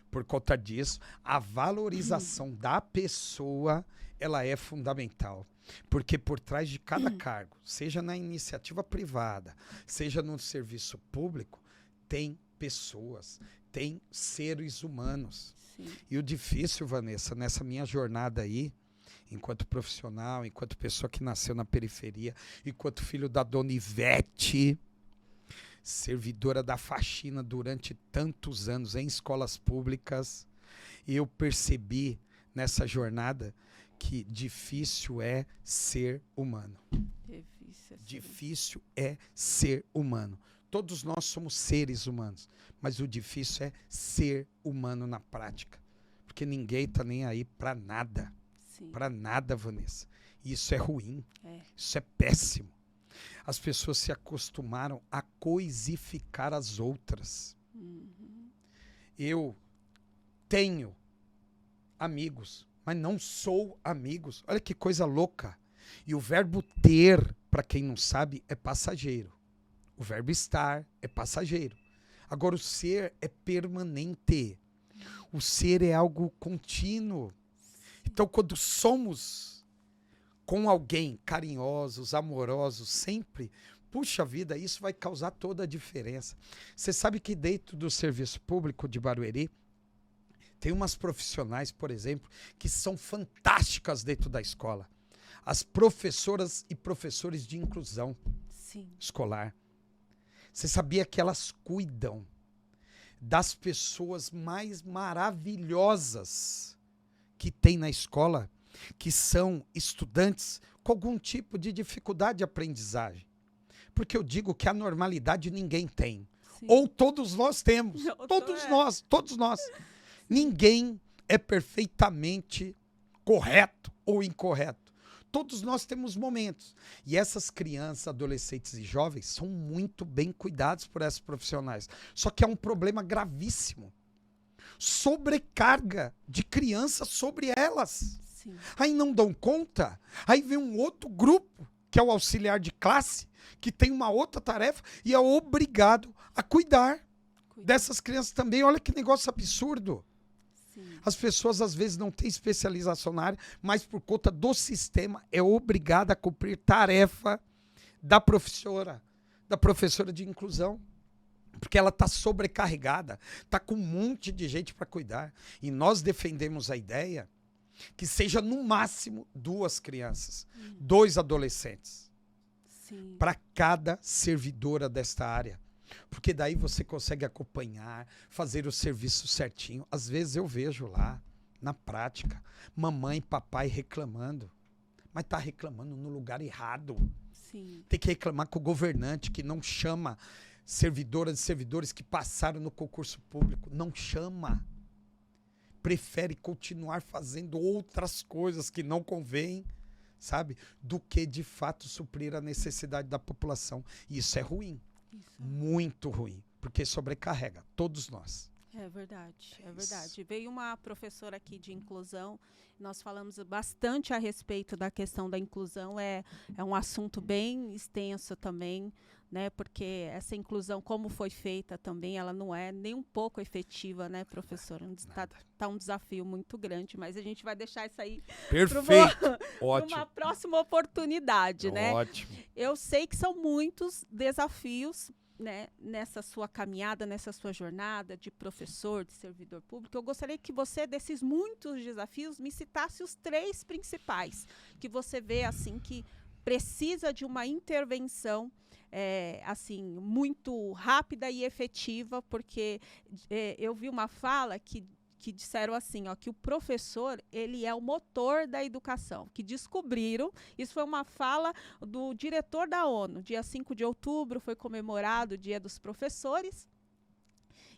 Por conta disso, a valorização da pessoa, ela é fundamental. Porque por trás de cada cargo, seja na iniciativa privada, seja no serviço público, tem pessoas, tem seres humanos. Sim. E o difícil, Vanessa, nessa minha jornada aí, enquanto profissional, enquanto pessoa que nasceu na periferia, enquanto filho da Dona Ivete, servidora da faxina durante tantos anos em escolas públicas, eu percebi nessa jornada que difícil é ser humano. Difícil é ser humano. Todos nós somos seres humanos, mas o difícil é ser humano na prática. Porque ninguém tá nem aí para nada. Para nada, Vanessa. Isso é ruim. Isso é péssimo. As pessoas se acostumaram a coisificar as outras. Eu tenho amigos, mas não sou amigos. Olha que coisa louca. E o verbo ter, para quem não sabe, é passageiro. O verbo estar é passageiro. Agora, o ser é permanente. O ser é algo contínuo. Então, quando somos com alguém carinhosos, amorosos, sempre, puxa vida, isso vai causar toda a diferença. Você sabe que dentro do serviço público de Barueri, tem umas profissionais, por exemplo, que são fantásticas dentro da escola. As professoras e professores de inclusão escolar. Você sabia que elas cuidam das pessoas mais maravilhosas que tem na escola, que são estudantes com algum tipo de dificuldade de aprendizagem? Porque eu digo que a normalidade ninguém tem. Ou todos nós temos. Todos nós. Ninguém é perfeitamente correto ou incorreto. Todos nós temos momentos. E essas crianças, adolescentes e jovens são muito bem cuidados por essas profissionais. Só que é um problema gravíssimo. Sobrecarga de crianças sobre elas. Aí não dão conta. Aí vem um outro grupo, que é o auxiliar de classe, que tem uma outra tarefa e é obrigado a cuidar dessas crianças também. Olha que negócio absurdo. As pessoas às vezes não têm especialização na área, mas por conta do sistema é obrigada a cumprir tarefa da professora de inclusão. Porque ela está sobrecarregada, está com um monte de gente para cuidar. E nós defendemos a ideia que seja no máximo 2 crianças, 2 adolescentes, para cada servidora desta área. Porque daí você consegue acompanhar, fazer o serviço certinho. Às vezes eu vejo lá, na prática, mamãe e papai reclamando. Mas está reclamando no lugar errado. Tem que reclamar com o governante que não chama servidoras e servidores que passaram no concurso público. Não chama. Prefere continuar fazendo outras coisas que não convêm, sabe? Do que, de fato, suprir a necessidade da população. E isso é ruim. Muito ruim. Porque sobrecarrega todos nós. É verdade, é verdade. Veio uma professora aqui de inclusão, nós falamos bastante a respeito da questão da inclusão, é um assunto bem extenso também, né? Porque essa inclusão, como foi feita também, ela não é nem um pouco efetiva, né, professora? Tá um desafio muito grande, mas a gente vai deixar isso aí para uma próxima oportunidade, né? Ótimo. Eu sei que são muitos desafios, né, nessa sua caminhada, nessa sua jornada de professor, de servidor público. Eu gostaria que você, desses muitos desafios, me citasse os 3 principais que você vê assim que precisa de uma intervenção assim muito rápida e efetiva, porque eu vi uma fala que disseram assim, ó, que o professor, ele é o motor da educação, que descobriram, isso foi uma fala do diretor da ONU, dia 5 de outubro foi comemorado o Dia dos Professores,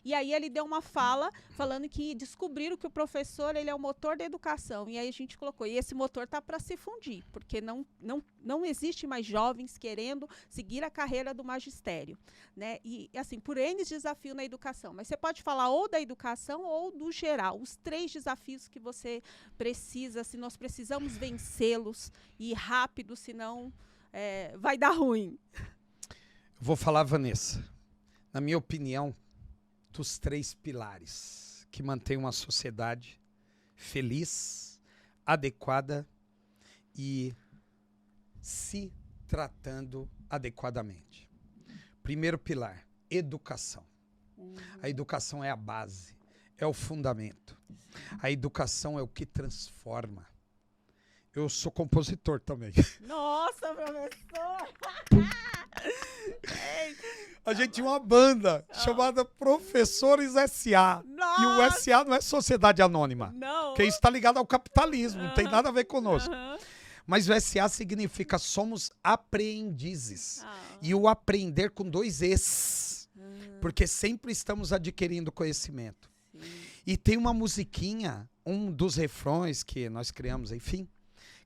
e aí ele deu uma fala falando que descobriram que o professor, ele é o motor da educação, e aí a gente colocou, e esse motor está para se fundir, porque não existe mais jovens querendo seguir a carreira do magistério, né? E assim, por N desafios na educação, mas você pode falar ou da educação ou do geral, os 3 desafios que você precisa, se nós precisamos vencê-los e rápido, senão vai dar ruim. Vou falar, Vanessa, na minha opinião, dos 3 pilares que mantêm uma sociedade feliz, adequada e se tratando adequadamente. Primeiro pilar, educação. A educação é a base, é o fundamento. A educação é o que transforma. Eu sou compositor também. Nossa, professor! A gente tinha uma banda chamada Professores S.A. Nossa. E o S.A. não é sociedade anônima. Não. Porque isso está ligado ao capitalismo, não tem nada a ver conosco. Mas o S.A. significa somos aprendizes. E o aprender com 2 Es. Porque sempre estamos adquirindo conhecimento. E tem uma musiquinha um dos refrões que nós criamos, enfim,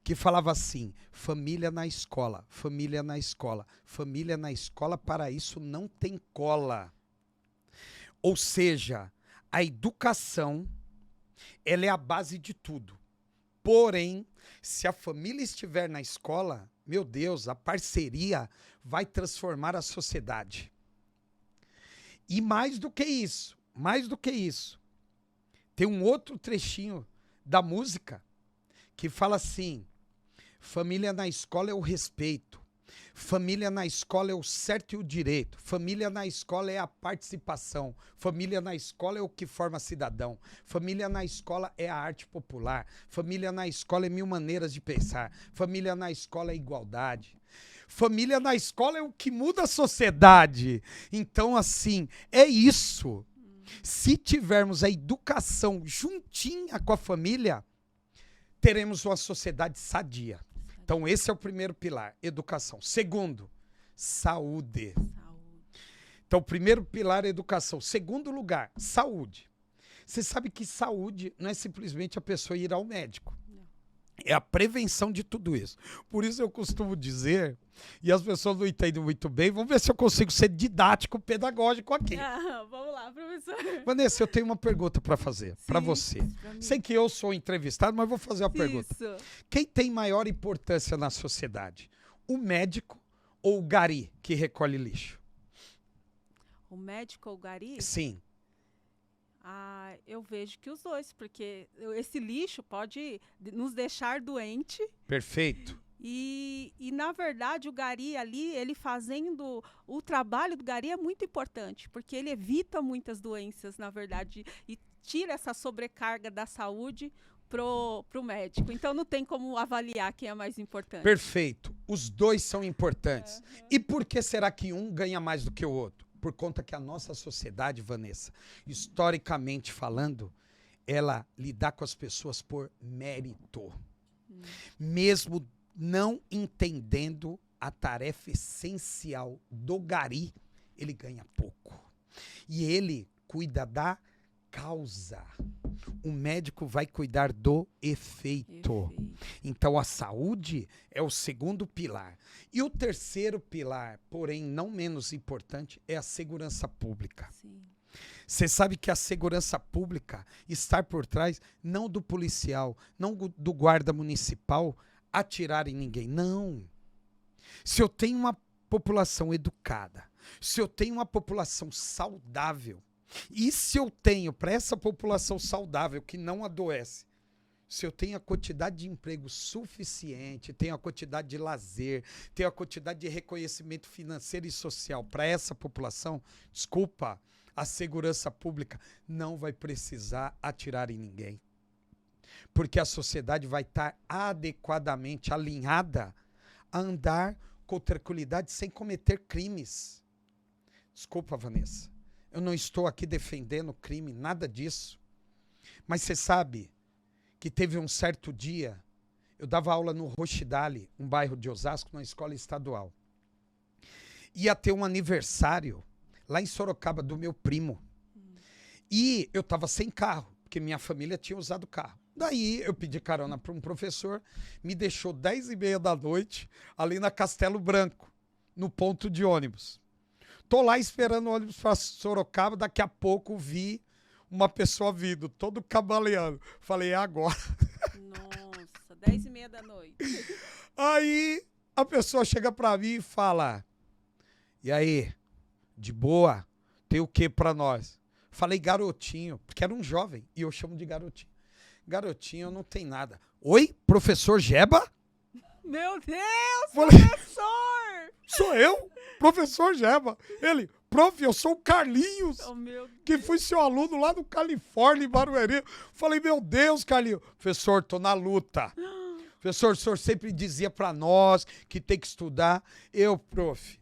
que falava assim: família na escola, família na escola, família na escola, para isso não tem cola. Ou seja, a educação, ela é a base de tudo. Porém, se a família estiver na escola, meu Deus, a parceria vai transformar a sociedade. E mais do que isso, tem um outro trechinho da música que fala assim: família na escola é o respeito, família na escola é o certo e o direito, família na escola é a participação, família na escola é o que forma cidadão, família na escola é a arte popular, família na escola é 1000 maneiras de pensar, família na escola é igualdade. Família na escola é o que muda a sociedade. Então, assim, é isso. Se tivermos a educação juntinha com a família, teremos uma sociedade sadia. Então, esse é o primeiro pilar, educação. Segundo, saúde. Então, primeiro pilar, educação. Segundo lugar, saúde. Você sabe que saúde não é simplesmente a pessoa ir ao médico. É a prevenção de tudo isso. Por isso eu costumo dizer, e as pessoas não entendem muito bem, vamos ver se eu consigo ser didático, pedagógico aqui. Vamos lá, professor. Vanessa, eu tenho uma pergunta para fazer para você. Sei que eu sou entrevistado, mas vou fazer uma pergunta. Quem tem maior importância na sociedade? O médico ou o gari que recolhe lixo? O médico ou o gari? Sim. Eu vejo que os dois, porque esse lixo pode nos deixar doente. Perfeito. E, na verdade, o gari ali, ele fazendo o trabalho do gari é muito importante, porque ele evita muitas doenças, na verdade, e tira essa sobrecarga da saúde pro médico. Então, não tem como avaliar quem é mais importante. Perfeito. Os dois são importantes. E por que será que um ganha mais do que o outro? Por conta que a nossa sociedade, Vanessa, historicamente falando, ela lida com as pessoas por mérito. Mesmo não entendendo a tarefa essencial do gari, ele ganha pouco. E ele cuida da causa. O médico vai cuidar do efeito. Então, a saúde é o segundo pilar. E o terceiro pilar, porém não menos importante, é a segurança pública. Você sabe que a segurança pública está por trás não do policial, não do guarda municipal atirar em ninguém. Não. Se eu tenho uma população educada, se eu tenho uma população saudável, e se eu tenho para essa população saudável que não adoece, se eu tenho a quantidade de emprego suficiente, tenho a quantidade de lazer, tenho a quantidade de reconhecimento financeiro e social para essa população, desculpa, a segurança pública não vai precisar atirar em ninguém. Porque a sociedade vai estar adequadamente alinhada a andar com tranquilidade sem cometer crimes. Desculpa, Vanessa. Eu não estou aqui defendendo crime, nada disso. Mas você sabe que teve um certo dia, eu dava aula no Rochidale, um bairro de Osasco, numa escola estadual. Ia ter um aniversário lá em Sorocaba do meu primo. E eu estava sem carro, porque minha família tinha usado carro. Daí eu pedi carona para um professor, me deixou 10h30 da noite, ali na Castelo Branco, no ponto de ônibus. Tô lá esperando o ônibus para Sorocaba, daqui a pouco vi uma pessoa vindo, todo cambaleando. Falei, é agora. Nossa, 10h30 da noite. Aí a pessoa chega para mim e fala, e aí, de boa, tem o que para nós? Falei, garotinho, porque era um jovem, e eu chamo de garotinho. Garotinho, não tem nada. Oi, professor Jeba? Meu Deus, Falei, professor! Sou eu, professor Jeba. Ele, prof, eu sou o Carlinhos, que fui seu aluno lá no Califórnia, em Barueri. Falei, meu Deus, Carlinhos. Professor, tô na luta. Professor, o senhor sempre dizia para nós que tem que estudar. Eu, prof,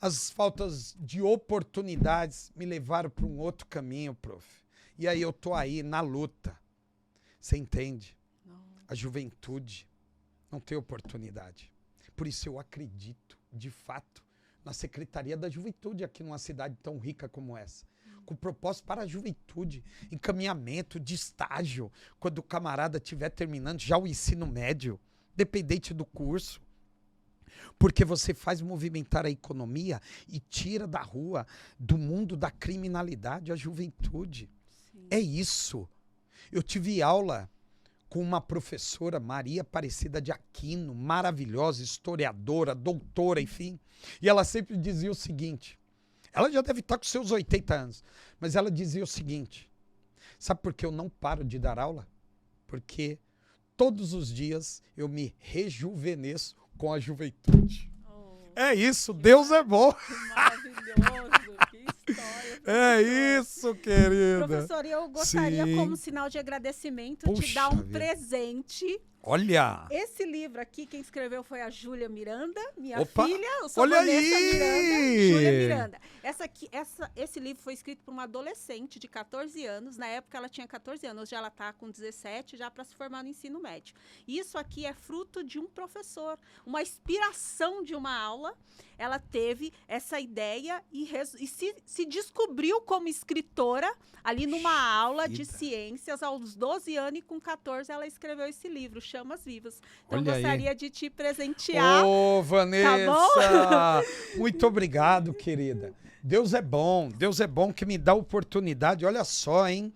as faltas de oportunidades me levaram para um outro caminho, prof. E aí eu tô aí na luta. Você entende? A juventude não tem oportunidade. Por isso eu acredito, de fato, na Secretaria da Juventude aqui numa cidade tão rica como essa. com propósito para a juventude, encaminhamento de estágio, quando o camarada estiver terminando já o ensino médio, dependente do curso. Porque você faz movimentar a economia e tira da rua, do mundo da criminalidade, a juventude. Sim. É isso. Eu tive aula com uma professora, Maria Aparecida de Aquino, maravilhosa, historiadora, doutora, enfim. E ela sempre dizia o seguinte, ela já deve estar com seus 80 anos, mas ela dizia o seguinte, sabe por que eu não paro de dar aula? Porque todos os dias eu me rejuvenesço com a juventude. É isso, Deus é bom. Que maravilhoso, que história. É isso, querida. Professor, eu gostaria, como sinal de agradecimento, te dar um presente. Olha! Esse livro aqui, quem escreveu foi a Júlia Miranda, minha Opa, filha. Eu sou olha Vanessa aí! Miranda, Júlia Miranda. Esse livro foi escrito por uma adolescente de 14 anos. Na época ela tinha 14 anos, hoje ela está com 17, já para se formar no ensino médio. Isso aqui é fruto de um professor, uma inspiração de uma aula. Ela teve essa ideia e se descobriu como escritora ali numa aula de ciências aos 12 anos, e com 14 ela escreveu esse livro, Chamas Vivas. Então eu gostaria de te presentear. Ô, Vanessa! Tá bom? Muito obrigado, querida. Deus é bom que me dá a oportunidade. Olha só, hein?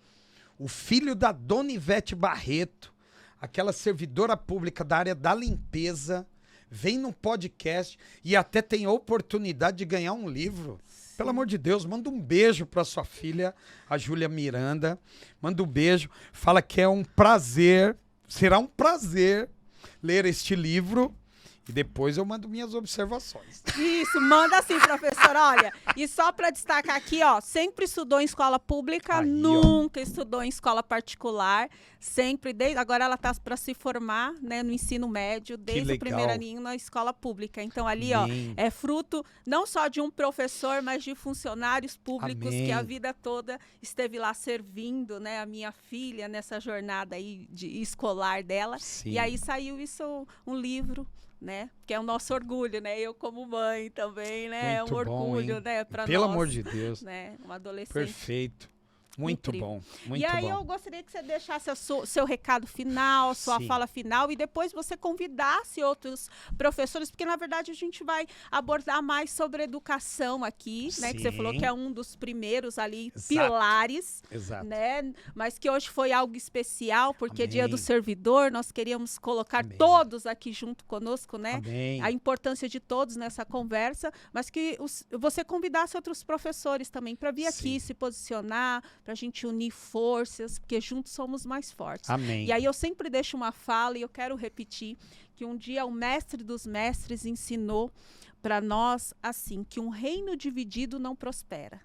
O filho da Dona Ivete Barreto, aquela servidora pública da área da limpeza, vem no podcast e até tem a oportunidade de ganhar um livro. Sim. Pelo amor de Deus, manda um beijo para sua filha, a Júlia Miranda. Manda um beijo. Fala que é um prazer, será um prazer ler este livro. E depois eu mando minhas observações. Isso, manda sim, professor. Olha, e só para destacar aqui, ó, sempre estudou em escola pública, aí, nunca estudou em escola particular, sempre, agora ela está para se formar, né, no ensino médio, desde o primeiro aninho na escola pública. Então ali, Amém. Ó, é fruto não só de um professor, mas de funcionários públicos Amém. Que a vida toda esteve lá servindo, né, a minha filha nessa jornada aí escolar dela. Sim. E aí saiu isso, um livro, né? Que é o nosso orgulho, né? Eu como mãe também, né? Muito é um orgulho, bom, né? Para nós. Pelo amor de Deus. Né? Uma adolescente. Perfeito. Muito incrível. Bom, muito bom. E aí bom. Eu gostaria que você deixasse seu recado final, sua fala final, e depois você convidasse outros professores, porque na verdade a gente vai abordar mais sobre educação aqui, né? Que você falou que é um dos primeiros ali, Exato. Pilares, Exato. Né? Mas que hoje foi algo especial, porque Amém. Dia do Servidor, nós queríamos colocar Amém. Todos aqui junto conosco, né? Amém. A importância de todos nessa conversa, mas que você convidasse outros professores também para vir aqui se posicionar, para a gente unir forças, porque juntos somos mais fortes. Amém. E aí eu sempre deixo uma fala, e eu quero repetir, que um dia o mestre dos mestres ensinou para nós assim, que um reino dividido não prospera.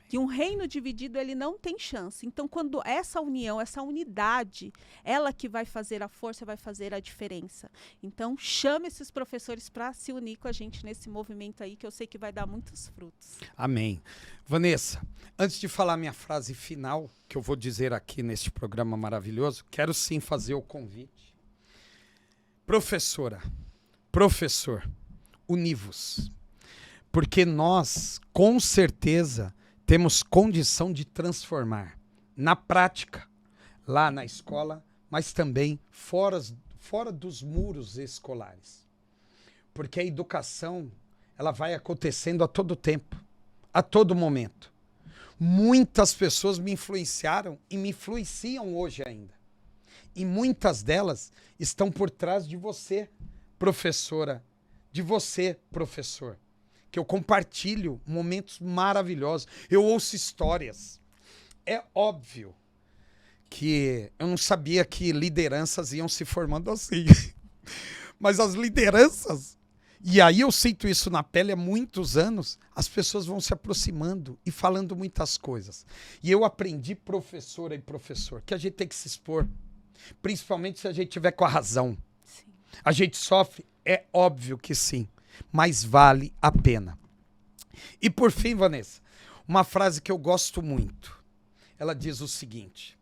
Que um reino dividido, ele não tem chance. Então, quando essa união, essa unidade, ela que vai fazer a força, vai fazer a diferença. Então, chame esses professores para se unir com a gente nesse movimento aí, que eu sei que vai dar muitos frutos. Amém. Vanessa, antes de falar minha frase final, que eu vou dizer aqui neste programa maravilhoso, quero sim fazer o convite. Professora, professor, univos. Porque nós, com certeza, temos condição de transformar na prática, lá na escola, mas também fora dos muros escolares. Porque a educação, ela vai acontecendo a todo tempo, a todo momento. Muitas pessoas me influenciaram e me influenciam hoje ainda. E muitas delas estão por trás de você, professora, de você, professor. Que eu compartilho momentos maravilhosos. Eu ouço histórias. É óbvio que eu não sabia que lideranças iam se formando assim. Mas as lideranças, e aí eu sinto isso na pele há muitos anos, as pessoas vão se aproximando e falando muitas coisas. E eu aprendi, professora e professor, que a gente tem que se expor. Principalmente se a gente tiver com a razão. Sim. A gente sofre? É óbvio que sim. Mas vale a pena. E por fim, Vanessa, uma frase que eu gosto muito. Ela diz o seguinte: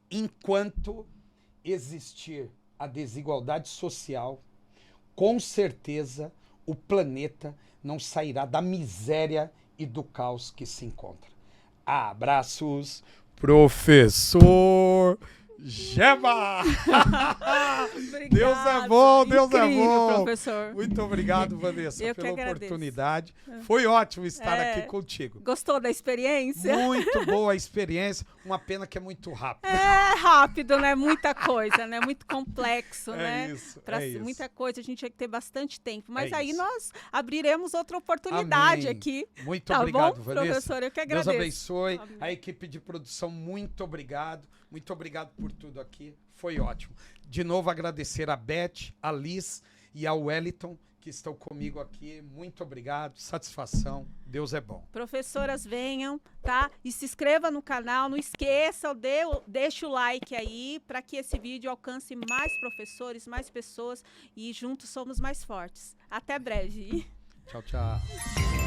enquanto existir a desigualdade social, com certeza o planeta não sairá da miséria e do caos que se encontra. Abraços, professor Geba! Deus é bom, Deus é bom. Professor. Muito obrigado, Vanessa, Eu pela que agradeço. oportunidade. Foi ótimo estar aqui contigo. Gostou da experiência? Muito boa a experiência. Uma pena que é muito rápido. É rápido, né? Muita coisa, né? Muito complexo, né? Isso, Pra isso. muita coisa, a gente tinha que ter bastante tempo. Mas É aí isso. nós abriremos outra oportunidade Amém. aqui. Muito Tá obrigado, bom, Vanessa. professor? Eu que Deus agradeço. abençoe. Amém. A equipe de produção, muito obrigado. Muito obrigado por tudo aqui. Foi ótimo. De novo, agradecer a Beth, a Liz e ao Wellington, que estão comigo aqui. Muito obrigado. Satisfação. Deus é bom. Professoras, venham, tá? E se inscreva no canal. Não esqueça, deixa o like aí para que esse vídeo alcance mais professores, mais pessoas e juntos somos mais fortes. Até breve. Tchau, tchau.